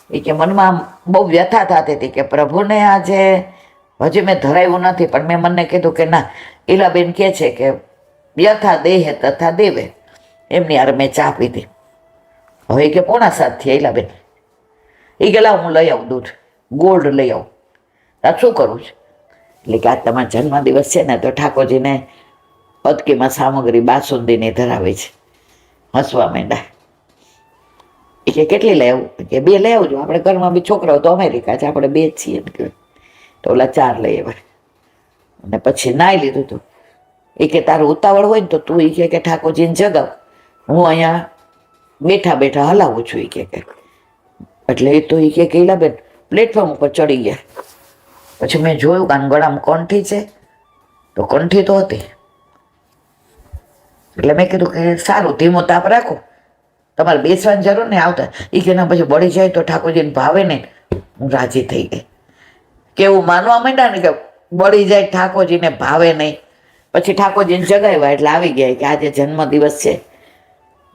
એ કે મનમાં બહુ વ્યથા થતી હતી કે પ્રભુને આજે હજી મેં ધરાવ્યું નથી, પણ મેં મને કીધું કે ના, ઈલાબેન કહે છે કે યથા દેહે તથા દેવે, એમની યાર મેં ચા પીધી. હવે કે 6:45 થયા ઈલાબેન. એ કે લાવ હું લઈ આવું દૂધ, ગોલ્ડ લઈ આવું. આ શું કરવું છે? એટલે કે આ તમારો જન્મદિવસ છે ને, તો ઠાકોરજીને અદકીમાં સામગ્રી બાસુંદીની ધરાવી છે. હસવા માંડ્યા. એ કે કેટલી લઈ આવું? કે 2 લઈ આવજો, આપણે ઘરમાં બી છોકરાઓ તો અમેરિકા છે, આપણે 2 જ છીએ ને. તો ઓલા 4 લઈ આવ્યા. અને પછી નાઈ લીધું હતું. એ કે તારું ઉતાવળ હોય ને તો તું એ કે ઠાકોરજીને જગાવ, હું અહીંયા બેઠા બેઠા હલાવું છું. એ કે એટલે એ તો એ કે કઈલાબેન પ્લેટફોર્મ ઉપર ચડી ગયા. પછી મેં જોયું કે ગળામાં કંઠી છે, તો કંઠી તો હતી. એટલે મેં કીધું કે સારું, ધીમો તાપ રાખો, તમારે બેસવાની જરૂર નહીં, આવતા. એ કે ના, પછી બળી જાય તો ઠાકોરજીને ભાવે નહીં. હું રાજી થઈ ગઈ. કેવું માનવા માંડ્યા ને કે બળી જાય ઠાકોરજીને ભાવે નહીં. પછી ઠાકોરજીને જગાવ્યા એટલે આવી ગયા કે આજે જન્મદિવસ છે.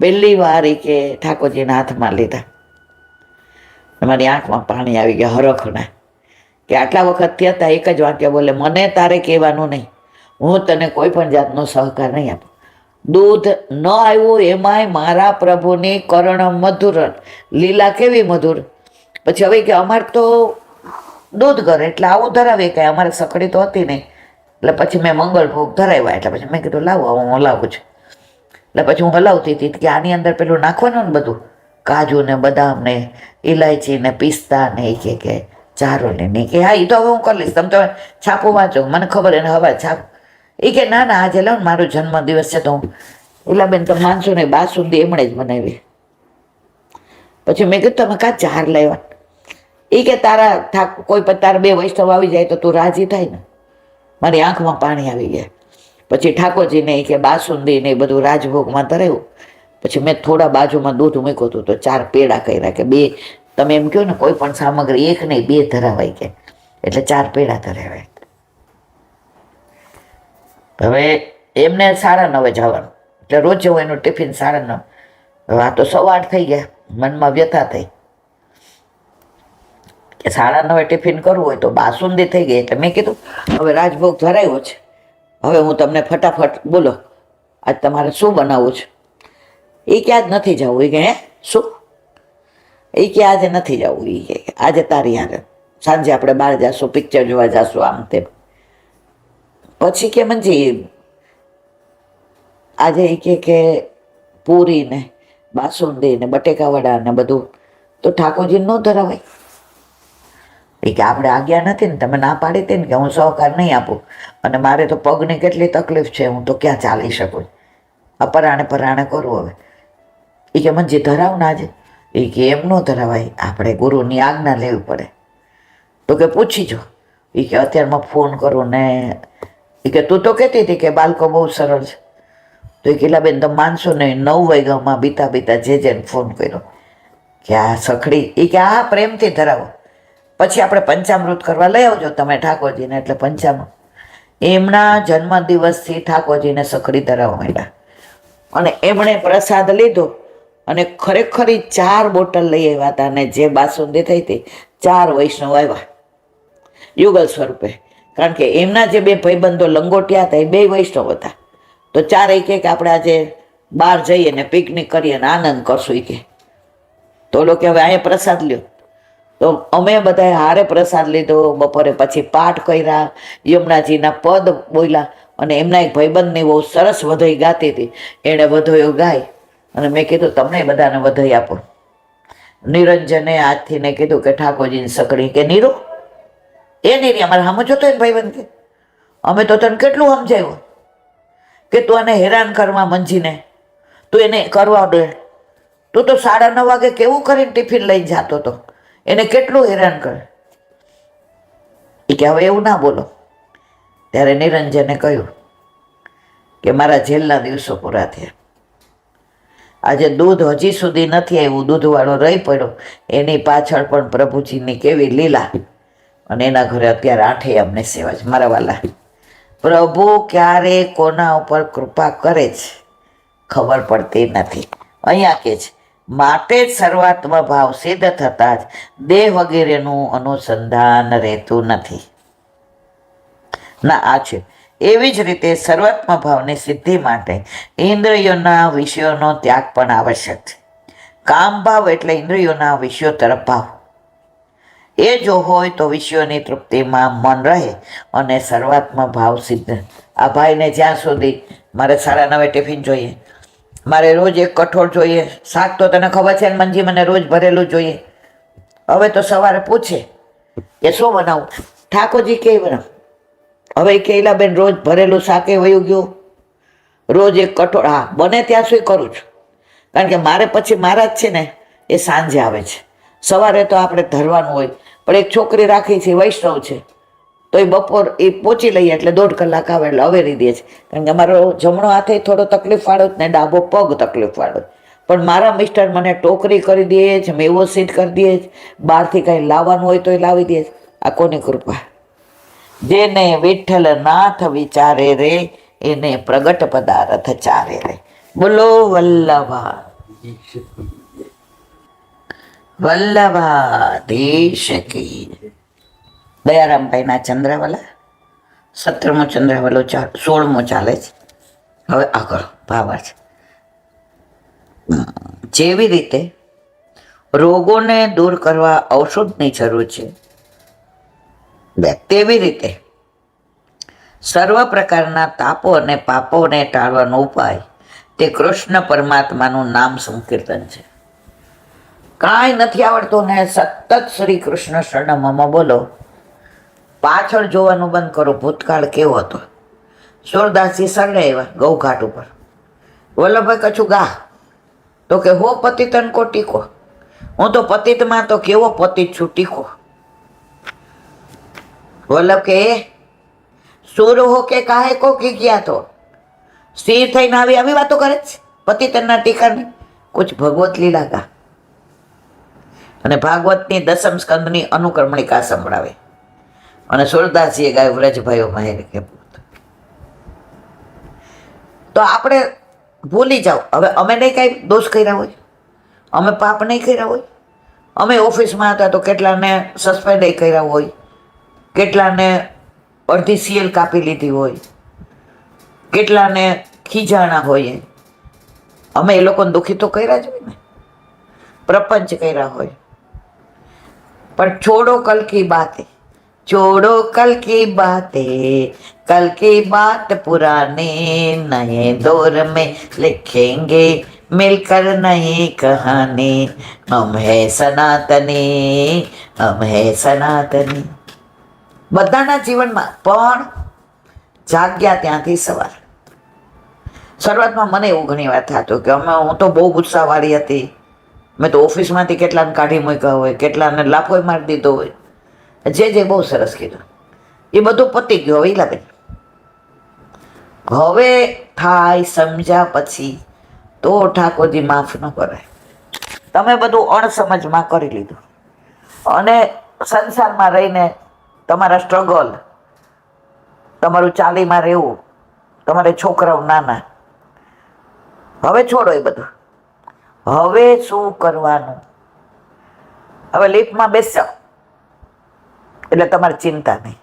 પહેલી વાર એ કે ઠાકોરજીના હાથમાં લીધા. મારી આંખમાં પાણી આવી ગયા હરખના. કે આટલા વખત થયા હતા એક જ વાક્ય બોલે, મને તારે કહેવાનું નહીં, હું તને કોઈ પણ જાતનો સહકાર નહીં આપું. દૂધ ન આવ્યું એમાંય મારા પ્રભુની કરણ મધુર, લીલા કેવી મધુર. પછી હવે કે અમારે તો દૂધ ઘર એટલે આવું ધરાવે, કે અમારે સકડી તો હતી નહીં. એટલે પછી મેં મંગળ ભોગ ધરાવ્યા. એટલે પછી મેં કીધું લાવો હું હલાવું છું. એટલે પછી હું હલાવતી હતી કે આની અંદર પેલું નાખવાનું ને બધું, કાજુ ને બદામ ને ઇલાયચી ને પિસ્તા ને એ કે ચારો ને કે હા, એ તો હવે હું કરી લઈશ, તમે તો છાપું વાંચો, મને ખબર એને હવે છાપ. એ કે ના ના, આજે લો ને મારો જન્મદિવસ છે તો હું. ઇલાબેન તમે માનશો ને, બાસુંદી એમણે જ બનાવી. પછી મેં કીધું તમે કાં 4 લાવ્યા? એ કે તારા કોઈ પણ તારા 2 વૈષ્ણવ આવી જાય તો તું રાજી થાય ને. મારી આંખમાં પાણી આવી ગયા. પછી ઠાકોરજીને એ કે બાસુંદી ને બધું રાજભોગમાં ધરાવ્યું. પછી મેં થોડા બાજુમાં દૂધ મૂક્યું હતું તો 4 પેડા કર્યા, કે 2 તમે એમ કહો ને કોઈ પણ સામગ્રી 1 નહીં 2 ધરાવાય કે, એટલે 4 પેડા ધરાવાય. હવે એમને 9:30 જવાનું, એટલે રોજ જવું એનું ટિફિન 9:30. હવે આ તો 8:15 થઈ ગયા. મનમાં વ્યથા થઈ કે 9:30 ટિફિન કરવું હોય તો બાસુંદી થઈ ગઈ. એટલે મેં કીધું હવે રાજભોગ ધરાવ્યો છે, હવે હું તમને ફટાફટ બોલો આજ તમારે શું બનાવવું છે? એ કે આજ નથી જવું. એ કે હે શું? એ કે આજે નથી જવું. એ કે આજે તારી યાર સાંજે આપણે બહાર જશું, પિક્ચર જોવા જશું, આમ તેમ. પછી કે મંજી આજે એ કે પૂરી ને બાસુંદી ને બટેકા વડા ને બધું તો ઠાકોરજીને ન ધરાવાય. એ કે આપણે આજ્ઞા નથી ને, તમે ના પાડી હતી ને કે હું સહકાર નહીં આપું, અને મારે તો પગની કેટલી તકલીફ છે, હું તો ક્યાં ચાલી શકું, આ પરાણે પરાણે કરું. હવે એ કે મંજી ધરાવ ના આજે. એ કે એમ ન ધરાવાય, આપણે ગુરુની આજ્ઞા લેવી પડે. તો કે પૂછી જો. એ કે અત્યારમાં ફોન કરું ને. એ કે તું તો કહેતી હતી કે બાળકો બહુ સરળ છે. તો એ કે બેન તમે માનશો નહીં, 9 વાગ્યામાં બીતા જેને ફોન કર્યો કે આ સખડી. એ કે આ પ્રેમથી ધરાવો, પછી આપણે પંચામૃત કરવા લઈ આવજો તમે ઠાકોરજીને. એટલે પંચામૃત એમના જન્મદિવસથી ઠાકોરજીને સખડી ધરાવવા માંડ્યા. અને એમણે પ્રસાદ લીધો અને ખરેખર 4 બોટલ લઈ આવ્યા હતા. અને જે બાસુંદી થઈ હતી 4 વૈષ્ણવ આવ્યા યુગલ સ્વરૂપે. કારણ કે એમના જે 2 ભાઈબંધો લંગોટિયા હતા એ 2 વૈષ્ણવ હતા. તો 4 એ કે આપણે આજે બહાર જઈએ ને પિકનિક કરીએ ને આનંદ કરશું. એ કે તો લોકો હવે અહીંયા પ્રસાદ લ્યો. તો અમે બધાએ હારે પ્રસાદ લીધો. બપોરે પછી પાઠ કર્યા, યમુનાજીના પદ બોલ્યા. અને એમના એક ભાઈબંધની બહુ સરસ વધઈ ગાતી હતી, એણે વધોયો ગાય. અને મેં કીધું તમને બધાને વધઈ આપો. નિરંજને આજથી ને કીધું કે ઠાકોરજીની સકડી. કે નીરુ એ નીરી અમારે સામે જોતો ને ભાઈબંધ કે અમે તો તને કેટલું સમજાવ્યું કે તું એને હેરાન કરવા મંજીને, તું એને કરવા દે. તું તો 9:30 વાગે કેવું કરીને ટિફિન લઈને જતો હતો, એને કેટલું હેરાન કરે. એ કે હવે એવું ના બોલો. ત્યારે નિરંજને કહ્યું કે મારા જેલના દિવસો પૂરા થયા. આજે દૂધ હજી સુધી નથી આવ્યું, દૂધવાળો રહી પડ્યો. એની પાછળ પણ પ્રભુજીની કેવી લીલા. અને એના ઘરે અત્યારે 8 અમને સેવા છે. મારા વાલા, પ્રભુ ક્યારે કોના ઉપર કૃપા કરે છે ખબર પડતી નથી. અહીંયા કે છે માટે જ શરૂઆતમાં ભાવ સિદ્ધ થતા જ દેહ વગેરેનું અનુસંધાન રહેતું નથી. ના આ છે. એવી જ રીતે સર્વાત્મા ભાવની સિદ્ધિ માટે ઇન્દ્રિયોના વિષયોનો ત્યાગ પણ આવશ્યક છે. કામ ભાવ એટલે ઇન્દ્રિયોના વિષયો તરફ ભાવ. એ જો હોય તો વિષયોની તૃપ્તિમાં મન રહે અને શરૂઆતમાં ભાવ સિદ્ધ. આ ભાઈને જ્યાં સુધી મારે 9:30 ટિફિન જોઈએ, મારે રોજ એક કઠોળ જોઈએ, શાક તો તને ખબર છે ને મંજી, મને રોજ ભરેલું જોઈએ. હવે તો સવારે પૂછે કે શું બનાવું, ઠાકોરજી કે બનાવ. હવે કે બેન રોજ ભરેલું શાકે વયું ગયું, રોજ એક કઠોળ. હા, બને ત્યાં સુધી કરું છું, કારણ કે મારે પછી મારા જ છે ને એ સાંજે આવે છે. સવારે તો આપણે ધરવાનું હોય, પણ એક છોકરી રાખી છે, વૈષ્ણવ છે, તો એ બપોર એ પહોંચી લઈએ એટલે 1.5 કલાક આવે એટલે અવેરી દે છે. કારણ કે મારો જમણો હાથે થોડો તકલીફ વાળો જ ને ડાબો પગ તકલીફ વાળો. પણ મારા મિસ્ટર મને ટોકરી કરી દે છે, મેવો સીટ કરી દે છે, બહારથી કાંઈ લાવવાનું હોય તો એ લાવી દે છે. આ કોની કૃપા? જેને વિઠ્ઠલ નાથ વિચારે રે એને પ્રગટ પદાર્થ ચારે રે. બોલો વલ્લભા વલ્લભાધીશ કી. દયારામભાઈના ચંદ્રવાલા 17મો ચંદ્રવાલો 16મો ચાલે છે. હવે આગળ ભાવાર્થ. જેવી રીતે રોગોને દૂર કરવા ઔષધની જરૂર છે, તેવી રીતે સર્વ પ્રકારના તાપો અને પાપોને ટાળવાનો ઉપાય તે કૃષ્ણ પરમાત્માનું નામ સંકીર્તન છે. કાંઈ નથી આવડતું ને સતત શ્રી કૃષ્ણ શરણમમાં બોલો. પાછળ જોવાનું બંધ કરો, ભૂતકાળ કેવો હતો. સુરદાસજી શરણે આવ્યા ગૌઘાટ ઉપર, વલ્લભભાઈ કછું ગા, તો કે હો પતિતન કો ટીકો. હું તો પતિતમાં તો કેવો પતિત છું, ટીકો. વલ્લભ કે સુર હો કે કાહે કો કી ગયા, તો સ્થિર થઈને આવી વાતો કરે છે પતિતનના ટીકાની. કુછ ભગવત લીલા ગા. અને ભાગવતની 10મ સ્કંદની અનુક્રમણિકા સંભળાવે અને સુરદાસજીએ ગાયું વ્રજભાઈઓ માહેર કે. તો આપણે ભૂલી જાઓ. હવે અમે નહીં કાંઈ દોષ કર્યા હોય, અમે પાપ નહીં કર્યા હોય. અમે ઓફિસમાં હતા તો કેટલાને સસ્પેન્ડ કર્યા હોય, કેટલાને અડધી સીએલ કાપી લીધી હોય, કેટલાને ખીજાણા હોય. અમે એ લોકોને દુઃખી તો કર્યા જ હોય ને, પ્રપંચ કર્યા હોય. पर छोड़ो कल की बातें, छोड़ो कल की बातें, कल की बात पुराने नए दौर में लिखेंगे मिलकर नई कहानी. हम है सनातनी, हम है सनातनी. બધાના જીવનમાં પણ જાગ્યા ત્યાંથી સવાર. શરૂઆતમાં મને એવું ઘણી વાર થતું કે હું તો બહુ ગુસ્સાવાળી હતી. મેં તો ઓફિસમાંથી કેટલાને કાઢી મૂક્યા હોય, કેટલાને લાફોય મારી દીધો હોય. જે બહુ સરસ કીધું, એ બધું પતી ગયું. હવે લાગે હવે થાય સમજ્યા પછી તો ઠાકોરજી માફ ન કરે. તમે બધું અણસમજમાં કરી લીધું અને સંસારમાં રહીને તમારા સ્ટ્રગલ, તમારું ચાલીમાં રહેવું, તમારે છોકરાઓ નાના. હવે છોડો એ બધું. હવે શું કરવાનું? હવે લિફ્ટમાં બેસજો એટલે તમારી ચિંતા નહીં.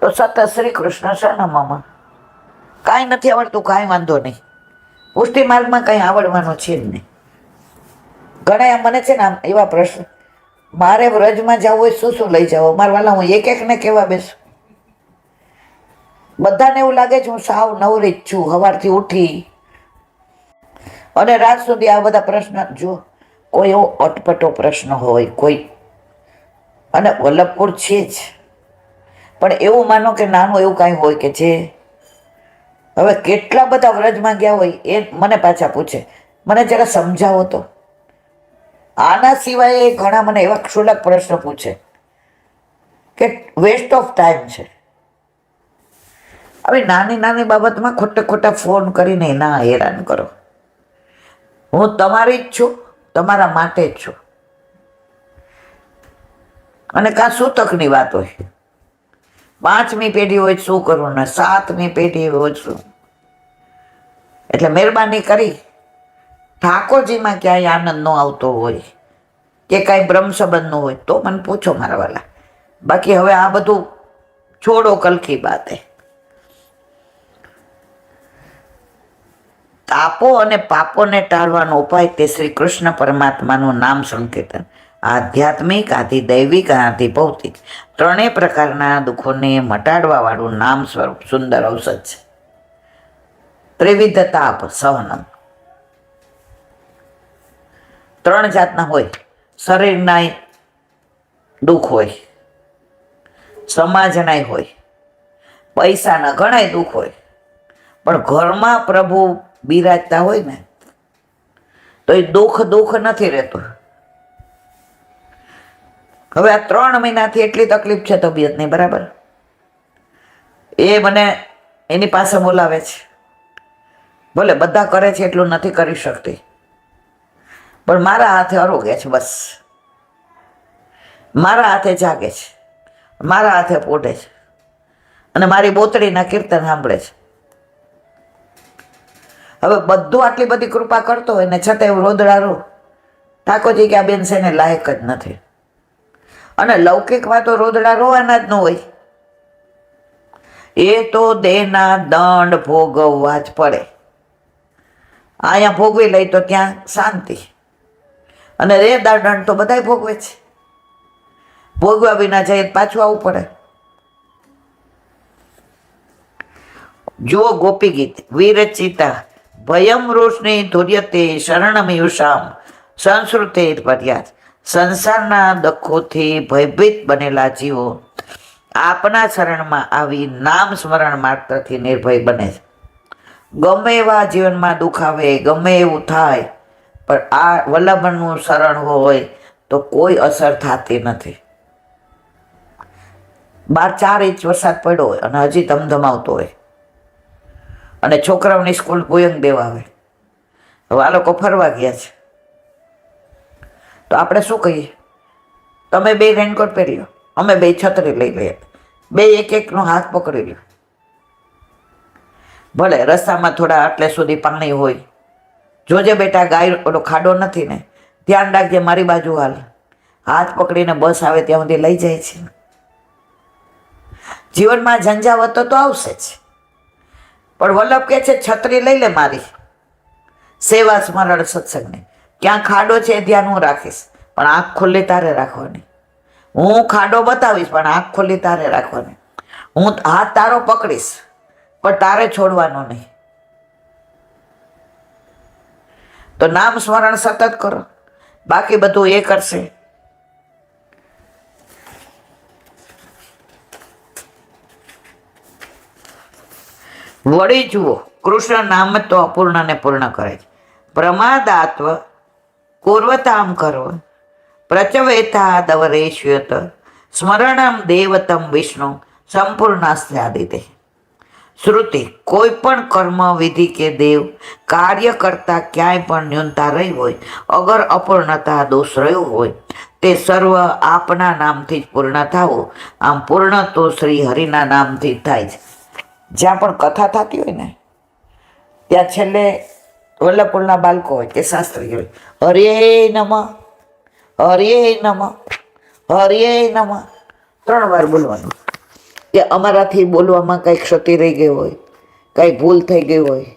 તો સતત શ્રી કૃષ્ણ શરણમમાં. કાંઈ નથી આવડતું, કાંઈ વાંધો નહીં. પુષ્ટિ માર્ગમાં કંઈ આવડવાનું છે જ નહીં. ઘણા મને છે ને આમ એવા પ્રશ્ન, મારે વ્રજમાં જવું હોય શું શું લઈ જાવ? મારા વાલા હું એક એકને કહેવા બેસું. બધાને એવું લાગે છે હું સાવ નવરી જ છું, સવારથી ઉઠી અને રાત સુધી આ બધા પ્રશ્ન. જો કોઈ એવો અટપટો પ્રશ્ન હોય કોઈ, અને વલ્લભપુર છે જ, પણ એવું માનો કે નાનું એવું કાંઈ હોય કે જે હવે કેટલા બધા વ્રજમાં ગયા હોય એ મને પાછા પૂછે, મને જરા સમજાવો તો. આના સિવાય ઘણા મને એવા ક્ષુલક પ્રશ્ન પૂછે કે વેસ્ટ ઓફ ટાઈમ છે. હવે નાની નાની બાબતમાં ખોટા ફોન કરીને ના હેરાન કરો. હું તમારી જ છું, તમારા માટે જ છું. અને કાં સૂતકની વાત હોય, 5મી પેઢી હોય શું કરવું ને 7મી પેઢી હોય શું. એટલે મહેરબાની કરી, ઠાકોરજીમાં ક્યાંય આનંદ ન આવતો હોય કે કાંઈ બ્રહ્મ સંબંધનું હોય તો મને પૂછો મારા વાલા. બાકી હવે આ બધું છોડો કલકી બાતે. તાપો અને પાપોને ટાળવાનો ઉપાય તે શ્રી કૃષ્ણ પરમાત્માનું નામ સંકીર્તન. આધ્યાત્મિક, આથી દૈવિક, આથી ભૌતિક ત્રણેય પ્રકારના દુઃખોને મટાડવા વાળું નામ સ્વરૂપ સુંદર ઔષધ છે. ત્રિવિધ તાપ સહનમ. ત્રણ જાતના હોય. શરીરના દુઃખ હોય, સમાજના હોય, પૈસાના ઘણા દુઃખ હોય, પણ ઘરમાં પ્રભુ બિરાજતા હોય ને તો એ દુઃખ નથી રહેતું. હવે આ 3 મહિનાથી એટલી તકલીફ છે તબિયતની, બરાબર. એ મને એની પાસે બોલાવે છે, ભલે બધા કરે છે એટલું નથી કરી શકતી, પણ મારા હાથે આરોગે છે. બસ મારા હાથે જાગે છે, મારા હાથે પોઢે છે અને મારી બોતડીના કીર્તન સાંભળે છે. હવે બધું આટલી બધી કૃપા કરતો હોય ને છતાં એવું રોદડારો ઠાકોરજી કે આ બેન છે ને લાયક જ નથી. અને લૌકિકમાં તો રોદડા રોવાના જ ન હોય, એ તો દેહના દંડ ભોગવવા જ પડે. અહીંયા ભોગવી લઈ તો ત્યાં શાંતિ, અને એ દંડ તો બધાય ભોગવે છે. ભોગવા વિના જઈએ પાછું આવવું પડે. જુઓ ગોપી ગીત. વિરચિતા ભયમ રોષની ધુર્યતે શરણમયુષામ સંસ્કૃતે પર્યાત. સંસારના દખોથી ભયભીત બનેલા જીવો આપના શરણમાં આવી નામ સ્મરણ માત્રથી નિર્ભય બને છે. ગમે એવા જીવનમાં દુઃખ આવે, ગમે એવું થાય, પણ આ વલ્લભનું શરણ હોય તો કોઈ અસર થતી નથી. 4 ઇંચ વરસાદ પડ્યો હોય અને હજી ધમધમાવતો હોય, અને છોકરાઓની સ્કૂલ ભૂયંગ દેવા આવે. હવે આ લોકો ફરવા ગયા છે તો આપણે શું કહીએ? તમે 2 રેનકોટ પહેરી લો, અમે 2 છત્રી લઈ લઈએ, 2 એક-એકનો હાથ પકડી લો. ભલે રસ્તામાં થોડા આટલે સુધી પાણી હોય, જોજે બેટા ગાય ઓલો ખાડો નથી ને, ધ્યાન રાખજે, મારી બાજુ હાલ. હાથ પકડીને બસ આવે ત્યાં સુધી લઈ જાય છે. જીવનમાં ઝંઝાવતો તો આવશે જ, પણ વલ્લભ કહે છે છત્રી લઈ લે મારી, સેવા સ્મરણ સત્સંગને. ક્યાં ખાડો છે ધ્યાન હું રાખીશ, પણ આંખ ખુલ્લી તારે રાખવાની. હું ખાડો બતાવીશ પણ આંખ ખુલ્લી તારે રાખવાની. હું હાથ તારો પકડીશ પણ તારે છોડવાનો નહીં. તો નામ સ્મરણ સતત કરો, બાકી બધું એ કરશે. વળી જુઓ, કૃષ્ણ નામ તો અપૂર્ણને પૂર્ણ કરે છે. પ્રમાદાત્વ કુર્વતામ કર્વ પ્રચવેતા દવરેશ્યત સ્મરણમ દેવતમ વિષ્ણુ સંપૂર્ણાસ્યાદિતે. શ્રુતિ કોઈ પણ કર્મ વિધિ કે દેવ કાર્ય કરતા ક્યાંય પણ ન્યૂનતા રહી હોય, અગર અપૂર્ણતા દોષ રહ્યો હોય, તે સર્વ આપના નામથી જ પૂર્ણ થાવો. આમ પૂર્ણ તો શ્રી હરિના નામથી જ થાય છે. જ્યાં પણ કથા થતી હોય ને ત્યાં છેલ્લે વલ્લભપુરના બાળકો હોય કે શાસ્ત્રી હોય, હરિયે નમઃ, હરિયે નમઃ, હરિયે નમઃ 3 વાર બોલવાનું. કે અમારાથી બોલવામાં કંઈ ક્ષતિ રહી ગઈ હોય, કંઈ ભૂલ થઈ ગઈ હોય,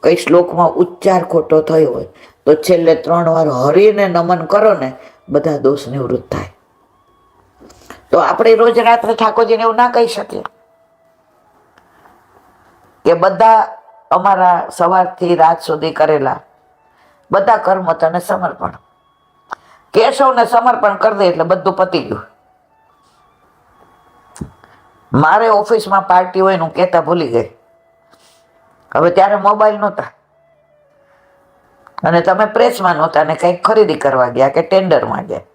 કંઈ શ્લોકમાં ઉચ્ચાર ખોટો થયો હોય, તો છેલ્લે 3 વાર હરિને નમન કરો ને, બધા દોષ નિવૃત્ત થાય. તો આપણે રોજ રાત્રે ઠાકોરજીને એવું ના કહી શકીએ કે બધા અમારા સવારથી રાત સુધી કરેલા બધા કર્મ તને સમર્પણ. કેશવને સમર્પણ કરી દે એટલે બધું પતી ગયું. મારે ઓફિસમાં પાર્ટી હોય ને હું કહેતા ભૂલી ગઈ. હવે ત્યારે મોબાઈલ નહોતા અને તમે પ્રેસમાં નહોતા ને કંઈક ખરીદી કરવા ગયા કે ટેન્ડરમાં ગયા.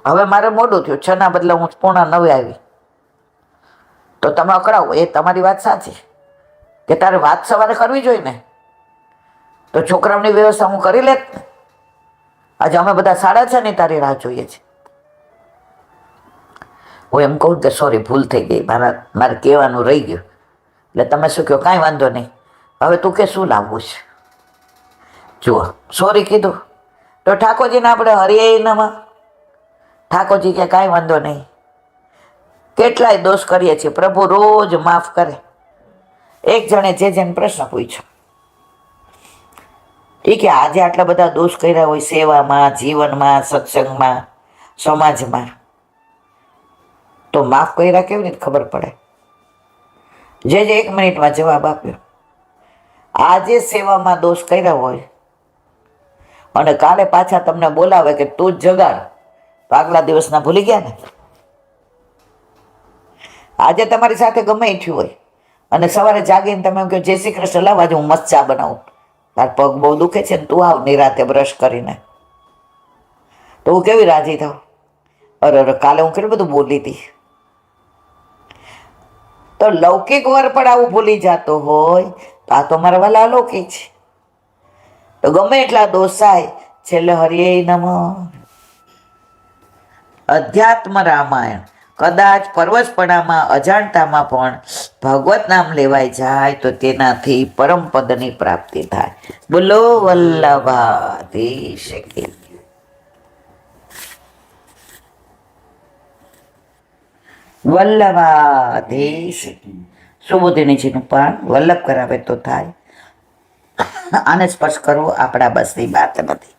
હવે મારે મોડું થયું, 6 ના બદલે હું 8:45 આવી, તો તમે અકળાવો. એ તમારી વાત સાચી કે તારે વાત સવારે કરવી જોઈએ ને, તો છોકરાઓની વ્યવસ્થા હું કરી લેત ને. આજે અમે બધા 6:30 ની તારી રાહ જોઈએ છે. હું એમ કહું કે સોરી, ભૂલ થઈ ગઈ, મારે કહેવાનું રહી ગયું. એટલે તમે શું કહો? કાંઈ વાંધો નહીં, હવે તું કે શું લાવવું છે? જુઓ, સોરી કીધું તો ઠાકોરજીને આપણે હરિયે નમઃ. ઠાકોરજી કે કાંઈ વાંધો નહીં. કેટલાય દોષ કરીએ છીએ, પ્રભુ રોજ માફ કરે. એક જણે જે જેને પ્રશ્ન પૂછ્યો, ઠીક છે, આજે આટલા બધા દોષ કર્યા હોય સેવામાં, જીવનમાં, સત્સંગમાં, સમાજમાં, તો માફ કર્યા કેવી રીતે ખબર પડે? જે 1 મિનિટમાં જવાબ આપ્યો. આજે સેવામાં દોષ કર્યા હોય અને કાલે પાછા તમને બોલાવે કે તું જ જગાડ, તો આગલા દિવસના ભૂલી ગયા ને? આજે તમારી સાથે ગમે એ થયું હોય અને સવારે જાગીને તમે એમ કહો જય શ્રી કૃષ્ણ, લાવ આજે હું મસ્ત ચા બનાવું, તાર પગ બહુ દુખે છે ને તું આવ નિરાતે બ્રશ કરીને, તો હું કેવી રાજી થાવ? અરે કાલે હું કેટલું બધું બોલી હતી. તો લૌકિક વર પણ આવું ભૂલી જતો હોય તો આ તો મારા વાલા અલૌકિક છે. તો ગમે એટલા દોષ થાય, છેલ્લે હરિયે નમઃ. અધ્યાત્મ રામાયણ. કદાચ પરવશપણામાં, અજાણતામાં પણ ભગવત નામ લેવાય જાય તો તેનાથી પરમ પદની પ્રાપ્તિ થાય. બોલો વલ્લભાધીશ કી. વલ્લભાધીશ. સુબોધિનીજીનું પાન વલ્લભ કરાવે તો થાય. આને સ્પર્શ કરવો આપણા બસની વાત નથી.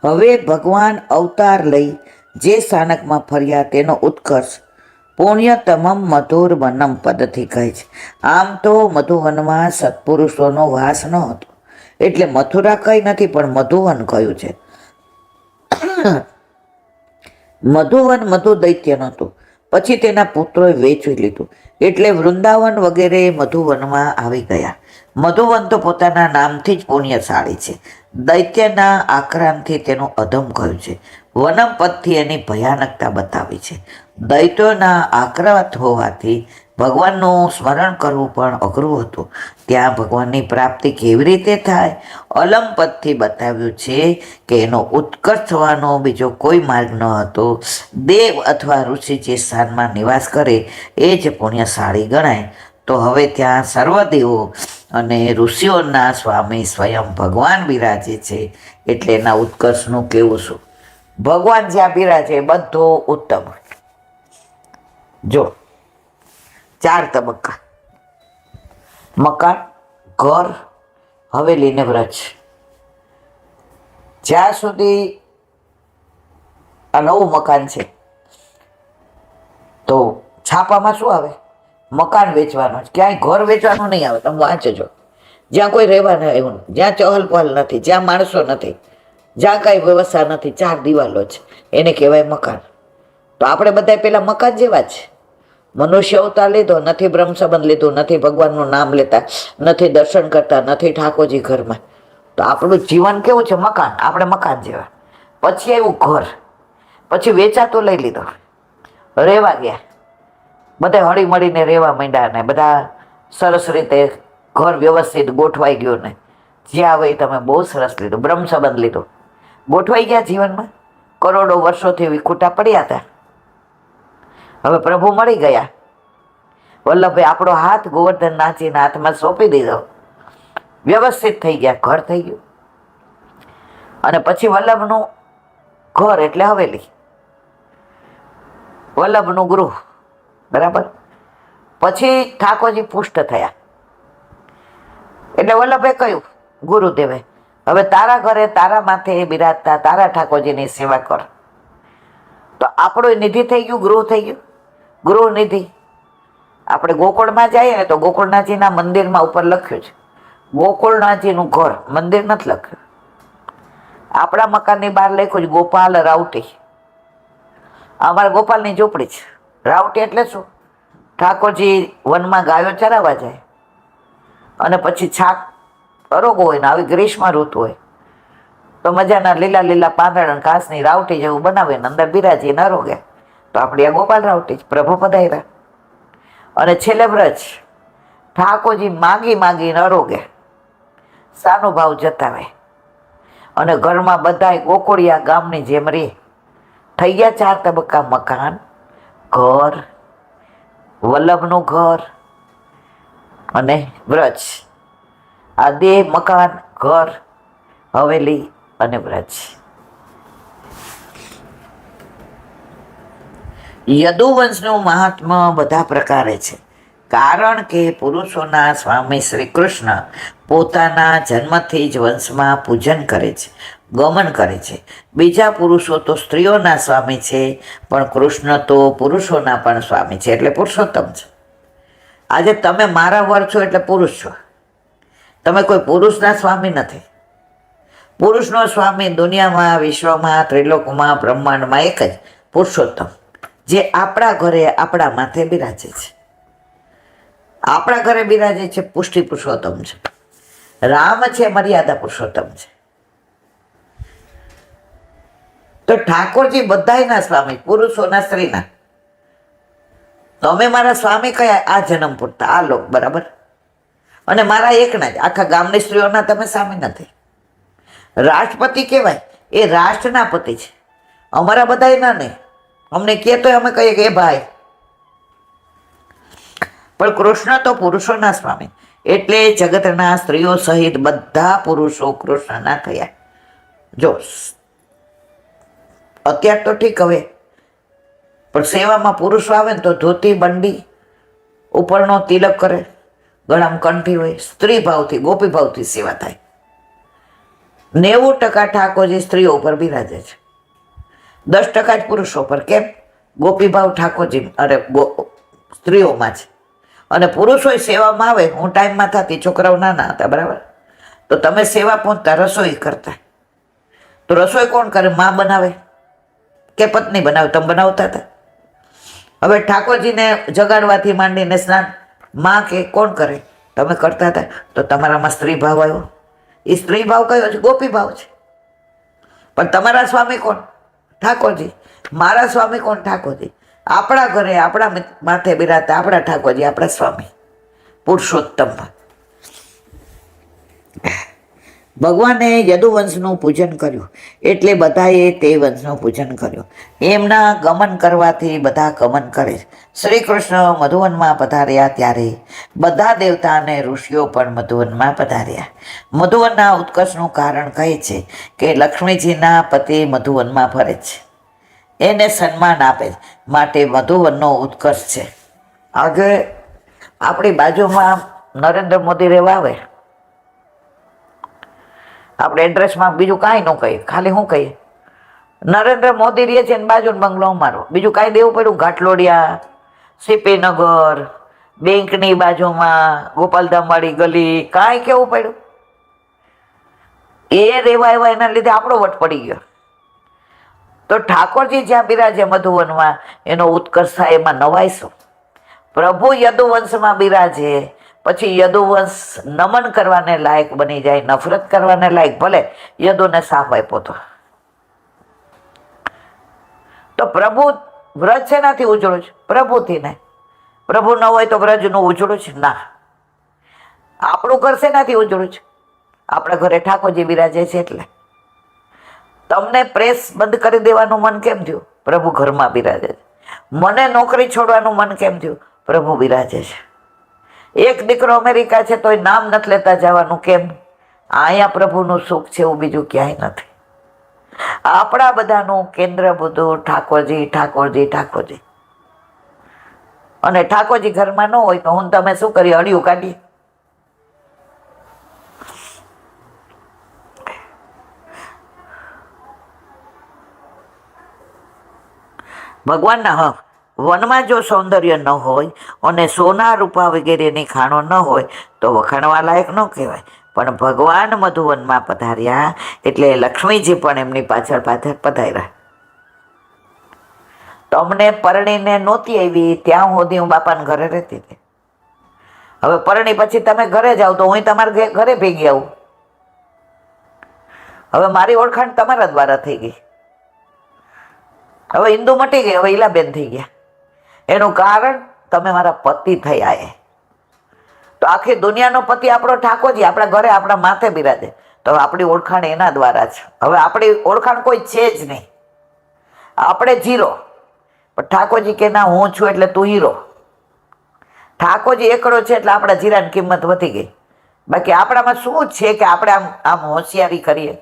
હવે ભગવાન અવતાર લઈ જે સ્થાનકમાં ફર્યા તેનો ઉત્કર્ષ પુણ્યતમમ મધુર વનમ પદથી કહે છે. આમ તો મધુવનમાં સત્પુરુષોનો વાસ ન હતો, એટલે મથુરા કઈ નથી પણ મધુવન કહ્યું છે. મધુવન મધુ દૈત્યનું હતું, પછી તેના પુત્રોએ વેચી લીધું, એટલે વૃંદાવન વગેરે મધુવનમાં આવી ગયા. મધુવન તો પોતાના નામથી જ પુણ્યશાળી છે. દૈત્યના આક્રમણથી તેનું અધમ કહ્યું છે. વનમ પદથી એની ભયાનકતા બતાવી છે. દૈત્યોના આક્રમણ હોવાથી ભગવાનનું સ્મરણ કરવું પણ અઘરું હતું. ત્યાં ભગવાનની પ્રાપ્તિ કેવી રીતે થાય? અલમ પદથી બતાવ્યું છે કે એનો ઉત્કર્ષ થવાનો બીજો કોઈ માર્ગ ન હતો. દેવ અથવા ઋષિ જે સ્થાનમાં નિવાસ કરે એ જ પુણ્યશાળી ગણાય. તો હવે ત્યાં સર્વદેવો અને ઋષિઓના સ્વામી સ્વયં ભગવાન બિરાજે છે, એટલે એના ઉત્કર્ષનું કેવું શું? ભગવાન જ્યાં બિરાજે બધું ઉત્તમ. જો 4 તબક્કા: મકાન, ઘર, હવેલી ને વ્રજ. જ્યાં સુધી આ નવું મકાન છે તો છાપામાં શું આવે? મકાન વેચવાનું. ક્યાંય ઘર વેચવાનું નહીં આવે. તમે વાંચજો. જ્યાં કોઈ રહેવાના એવું, જ્યાં ચહલ પહલ નથી, જ્યાં માણસો નથી, જ્યાં કાંઈ વ્યવસ્થા નથી, 4 દિવાલો છે, એને કહેવાય મકાન. તો આપણે બધા પેલા મકાન જેવા જ. મનુષ્ય અવતાર લીધો, નથી બ્રહ્મ સંબંધ લીધું, નથી ભગવાનનું નામ લેતા, નથી દર્શન કરતા, નથી ઠાકોરજી ઘરમાં, તો આપણું જીવન કેવું છે? મકાન. આપણે મકાન જેવા. પછી આવ્યું ઘર, પછી વેચાતું લઈ લીધો, રહેવા ગયા, બધા હળી મળીને રહેવા માંડ્યા ને બધા સરસ રીતે ઘર વ્યવસ્થિત ગોઠવાઈ ગયું ને જ્યાં આવે તમે બહુ સરસ લીધું, બ્રહ્મ સંબંધ લીધો, ગોઠવાઈ ગયા જીવનમાં. કરોડો વર્ષોથી વિખૂટા પડ્યા હતા, હવે પ્રભુ મળી ગયા. વલ્લભે આપણો હાથ ગોવર્ધન નાચીને હાથમાં સોંપી દીધો, વ્યવસ્થિત થઈ ગયા, ઘર થઈ ગયું. અને પછી વલ્લભનું ઘર એટલે હવેલી, વલ્લભનું ગૃહ, બરાબર. પછી ઠાકોરજી પુષ્ટ થયા, એટલે વલ્લભે કહ્યું ગુરુદેવે, હવે તારા ઘરે તારા માથે બિરાજતા તારા ઠાકોરજીની સેવા કર. તો આપણું નિધિ થઈ ગયું, ગૃહ થઈ ગયું, ગૃહ નિધિ. આપણે ગોકુળમાં જઈએ ને તો ગોકુળનાથજીના મંદિરમાં ઉપર લખ્યું છે ગોકુળનાથજીનું ઘર, મંદિર નથી લખ્યું. આપણા મકાનની બહાર લખ્યું છે ગોપાલ રાવટી. અમારા ગોપાલની ઝૂંપડી છે. રાવટી એટલે શું? ઠાકોરજી વનમાં ગાયો ચરાવવા જાય અને પછી છાક અરોગો હોય ને આવી ગ્રીષ્મ ઋતુ હોય તો મજાના લીલા લીલા પાંદડા ઘાસની રાવટી જેવું બનાવે ને અંદર બિરાજીને અરોગે. તો આપણી આ ગોપાલ રાવટી પ્રભુ પધાર્યા. અને છેલ્લે વ્રજ, ઠાકોરજી માગી માગીને અરોગે, સાનો ભાવ જતાવે. અને ઘરમાં બધાય ગોકુળિયા ગામની જેમ રે. થઈ ગયા 4 તબક્કા: મકાન, ઘર, વલ્લભનું ઘર અને વ્રજ. આ દેહ, મકાન, ઘર, હવેલી અને વ્રજ. યદુવંશનું મહાત્મ્ય બધા પ્રકારે છે. કારણ કે પુરુષોના સ્વામી શ્રી કૃષ્ણ પોતાના જન્મથી જ વંશમાં પૂજન કરે છે, ગમન કરે છે. બીજા પુરુષો તો સ્ત્રીઓના સ્વામી છે, પણ કૃષ્ણ તો પુરુષોના પણ સ્વામી છે, એટલે પુરુષોત્તમ છે. આજે તમે મારા વર છો એટલે પુરુષ છો, તમે કોઈ પુરુષના સ્વામી નથી. પુરુષનો સ્વામી દુનિયામાં, વિશ્વમાં, ત્રિલોકમાં, બ્રહ્માંડમાં એક જ પુરુષોત્તમ, જે આપણા ઘરે આપણા માથે બિરાજે છે. આપણા ઘરે બિરાજે છે પુષ્ટિ પુરુષોત્તમ છે, રામ છે મર્યાદા પુરુષોત્તમ છે. તો ઠાકોરજી બધાયના સ્વામી, પુરુષોના, સ્ત્રીના. તમે મારા સ્વામી કયા? આ જન્મ પૂરતા, આ લોક, બરાબર. અને મારા એકના જ, આખા ગામની સ્ત્રીઓના તમે સ્વામી નથી. રાષ્ટ્રપતિ કહેવાય એ રાષ્ટ્રના પતિ છે, અમારા બધાયના નહીં. અમને કહે તો અમે કહીએ કે એ ભાઈ. પણ કૃષ્ણ તો પુરુષોના સ્વામી, એટલે જગતના સ્ત્રીઓ સહિત બધા પુરુષો કૃષ્ણના થયા. જો અત્યાર તો ઠીક હવે, પણ સેવામાં પુરુષો આવે ને તો ધોતી બંડી ઉપરનો તિલક કરે, ગળામાં કંઠી હોય, સ્ત્રી ભાવથી, ગોપી ભાવથી સેવા થાય. 90% ઠાકોરજી સ્ત્રીઓ ઉપર બિરાજે છે, 10% જ પુરુષો પર. કેમ? ગોપી ભાવ ઠાકોરજી સ્ત્રીઓમાં છે. અને પુરુષો સેવામાં આવે. હું ટાઈમમાં થતી, છોકરાઓ નાના હતા, બરાબર. તો તમે સેવા પહોંચતા, રસોઈ કરતા, તો રસોઈ કોણ કરે? માં બનાવે કે પત્ની બનાવે? તમે બનાવતા હતા. હવે ઠાકોરજીને જગાડવાથી માંડીને સ્નાન માં કે કોણ કરે? તમે કરતા હતા. તો તમારામાં સ્ત્રી ભાવ આવ્યો. એ સ્ત્રી ભાવ કયો છે? ગોપી ભાવ છે. પણ તમારા સ્વામી કોણ? ઠાકોરજી. મારા સ્વામી કોણ? ઠાકોરજી. આપણા ઘરે આપણા માથે બિરાજતા આપણા ઠાકોરજી આપણા સ્વામી પુરુષોત્તમ. ભગવાને યદુવંશનું પૂજન કર્યું એટલે બધાએ તે વંશનું પૂજન કર્યું. એમના ગમન કરવાથી બધા ગમન કરે. શ્રી કૃષ્ણ મધુવનમાં પધાર્યા ત્યારે બધા દેવતા અને ઋષિઓ પણ મધુવનમાં પધાર્યા. મધુવનના ઉત્કર્ષનું કારણ કહે છે કે લક્ષ્મીજીના પતિ મધુવનમાં ફરે છે, એને સન્માન આપે છે, માટે મધુવનનો ઉત્કર્ષ છે. આજે આપણી બાજુમાં નરેન્દ્ર મોદી રહેવા આવે, આપણે એડ્રેસમાં બીજું કાંઈ ન કહીએ, ખાલી શું કહીએ? નરેન્દ્ર મોદી રહે છે ને બાજુનો બંગલો અમારો. બીજું કાંઈ દેવું પડ્યું? ઘાટલોડિયા, સીપીનગર, બેંકની બાજુમાં ગોપાલધામવાળી ગલી, કાંઈ કેવું પડ્યું? એ રેવા એવા એના લીધે આપણો વટ પડી ગયો. તો ઠાકોરજી જ્યાં બિરાજે મધુવનમાં એનો ઉત્કર્ષ થાય, એમાં નવાઈશું. પ્રભુ યદુવંશમાં બિરાજે પછી યદુવંશ નમન કરવાને લાયક બની જાય, નફરત કરવાને લાયક. ભલે યદુને સાપ આપ્યો તો પ્રભુ વ્રજ શેનાથી ઉજળું છે? પ્રભુથી ને. પ્રભુ ન હોય તો વ્રજનું ઉજળું છે ના. આપણું ઘર શેનાથી ઉજળું છે? આપણા ઘરે ઠાકોરજી બિરાજે છે એટલે. તમને પ્રેસ બંધ કરી દેવાનું મન કેમ થયું? પ્રભુ ઘરમાં બિરાજે છે. મને નોકરી છોડવાનું મન કેમ થયું? પ્રભુ બિરાજે છે. એક દીકરો અમેરિકા છે તોય નામ નથી લેતા જવાનું, કેમ? અહીંયા પ્રભુનું સુખ છે, એવું બીજું ક્યાંય નથી. આપણા બધાનું કેન્દ્ર બધું ઠાકોરજી, ઠાકોરજી, ઠાકોરજી. અને ઠાકોરજી ઘરમાં ન હોય તો હું તમે શું કરીએ? અડિયું કાઢીએ. ભગવાનના વનમાં જો સૌંદર્ય ન હોય અને સોના રૂપા વગેરેની ખાણો ન હોય તો વખાણવા લાયક ન કહેવાય. પણ ભગવાન મધુવનમાં પધાર્યા એટલે લક્ષ્મીજી પણ એમની પાછળ પાછળ પધાર્યા. તમને પરણીને નહોતી આવી ત્યાં સુધી હું બાપાને ઘરે રહેતી હતી. હવે પરણી પછી તમે ઘરે જાઓ તો હું તમારા ઘરે ભેગી આવું. હવે મારી ઓળખાણ તમારા દ્વારા થઈ ગઈ. હવે હિન્દુ મટી ગઈ, હવે ઈલાબેન થઈ ગયા. એનું કારણ તમે મારા પતિ થયા. તો આખી દુનિયાનો પતિ આપણો ઠાકોરજી આપણા ઘરે આપણા માથે બિરાજે, તો આપણી ઓળખાણ એના દ્વારા છે. હવે આપણી ઓળખાણ કોઈ છે જ નહીં, આપણે જીરો. પણ ઠાકોરજી કે ના, હું છું એટલે તું હીરો. ઠાકોરજી એકડો છે એટલે આપણા જીરાની કિંમત વધી ગઈ. બાકી આપણામાં શું છે કે આપણે આમ આમ હોશિયારી કરીએ?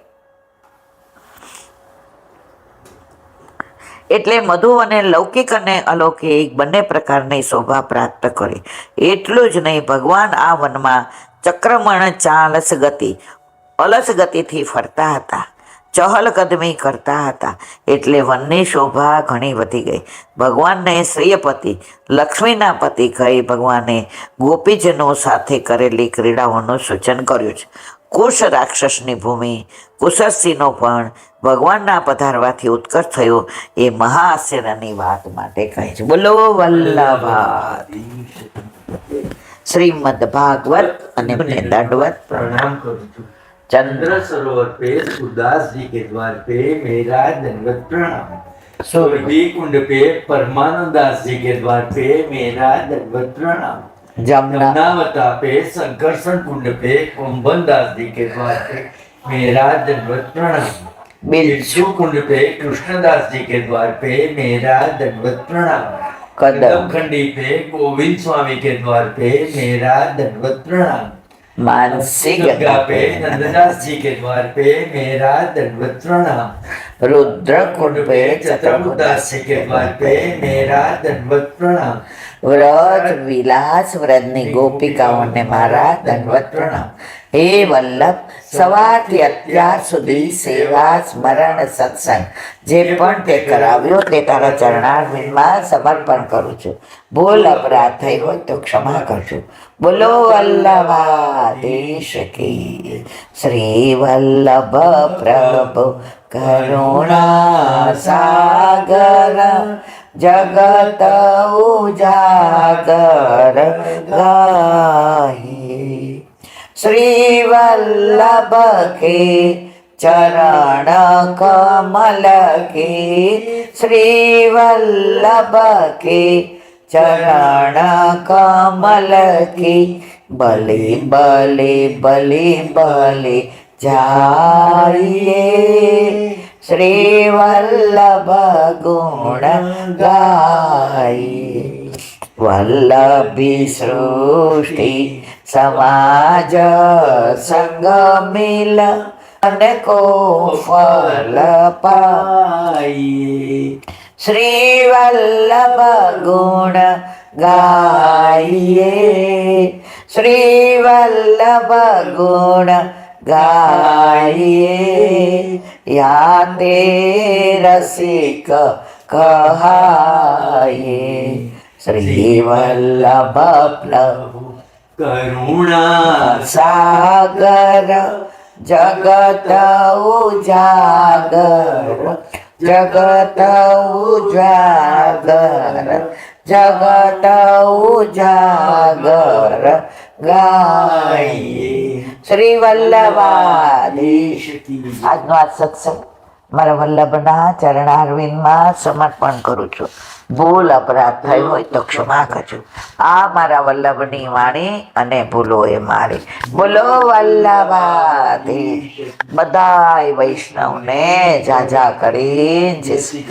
એટલે મધુ અને લૌકિક અને અલૌકિક બંને પ્રકારની શોભા પ્રાપ્ત કરી. એટલું જ નહીં, ભગવાન આ વનમાં ચક્રમણ અલસ ગતિથી ફરતા હતા, ચહલકદમી કરતા હતા, એટલે વનની શોભા ઘણી વધી ગઈ. ભગવાનને શ્રેયપતિ લક્ષ્મીના પતિ કહી ભગવાને ગોપીજનો સાથે કરેલી ક્રીડાઓનું સૂચન કર્યું છે. કુશ રાક્ષસની ભૂમિ કુશસ્તીનો પણ ભગવાનના પધારવાથી ઉત્કર્ષ થયો એ મહાઆશ્ચર્યની વાત માટે કહે છે. બોલો વલ્લભા શ્રીમદ ભાગવત અને દંડવત प्रणाम करूं छू। चंद्र सरोवर पे सूरदास जी के द्वार पे मेरा दंडवत प्रणाम। सूर्य कुंड पे परमानंदास जी के द्वार पे मेरा दंडवत प्रणाम। जमुनावता पे संकर्षण कुंड पे कुंभन दास जी के द्वार पे मेरा दंडवत प्रणाम। बिरजू कुंड पे कृष्णदास जी के द्वार पे मेरा दंडवत प्रणाम। कदम खंडी पे गोविंद स्वामी के द्वार पे मेरा दंडवत प्रणाम। मानसी गंगा पे नंददास जी के द्वार पे मेरा दंडवत प्रणाम। रुद्र कुंड पे चतुर्दास जी के द्वार पे मेरा दंडवत प्रणाम। વ્રત વિલાસ વ્રતની ગોપિકાઓને મારા દંડવત પ્રણામ. હે વલ્લભ, સવારથી અત્યાર સુધી સેવા સ્મરણ સત્સંગ જે પણ તે કરાવ્યો તે તારા ચરણારવિંદમાં સમર્પણ કરું છું. ભૂલ અપરાધ થઈ હોય તો ક્ષમા કરજો. બોલો વલ્લભાધીશ કી. શ્રી વલ્લભ પ્રભુ કરુણા સાગર जगत उजागर गाहे. श्री वल्लभ के चरण कमल के, श्री वल्लभ के चरण कमल की बलि बलि बलि बलि जाइए. श्री वल्लभ गुण गाइए. वल्लभी सृष्टि समाज संग मिल अनेको फल पाइए. श्री वल्लभ गुण गाइए. श्री वल्लभ गुण गाइए. या ते रसिक कहाइए. श्री वल्लभ प्रभु करुणा सागर जगत उजागर, जगत उजागर, जगत उजागर गाइए. શ્રી વલ્લભાધીશ. આજનો આ સત્સંગ મારા વલ્લભના ચરણારવિંદમાં સમર્પણ કરું છું. ભૂલ અપરાધ થઈ હોય તો ક્ષમા કરજો. આ મારા વલ્લભની વાણી અને ભૂલો એ મારી. બોલો વલ્લભાધીશ. બધાય વૈષ્ણવને જાજા કરી જય શ્રી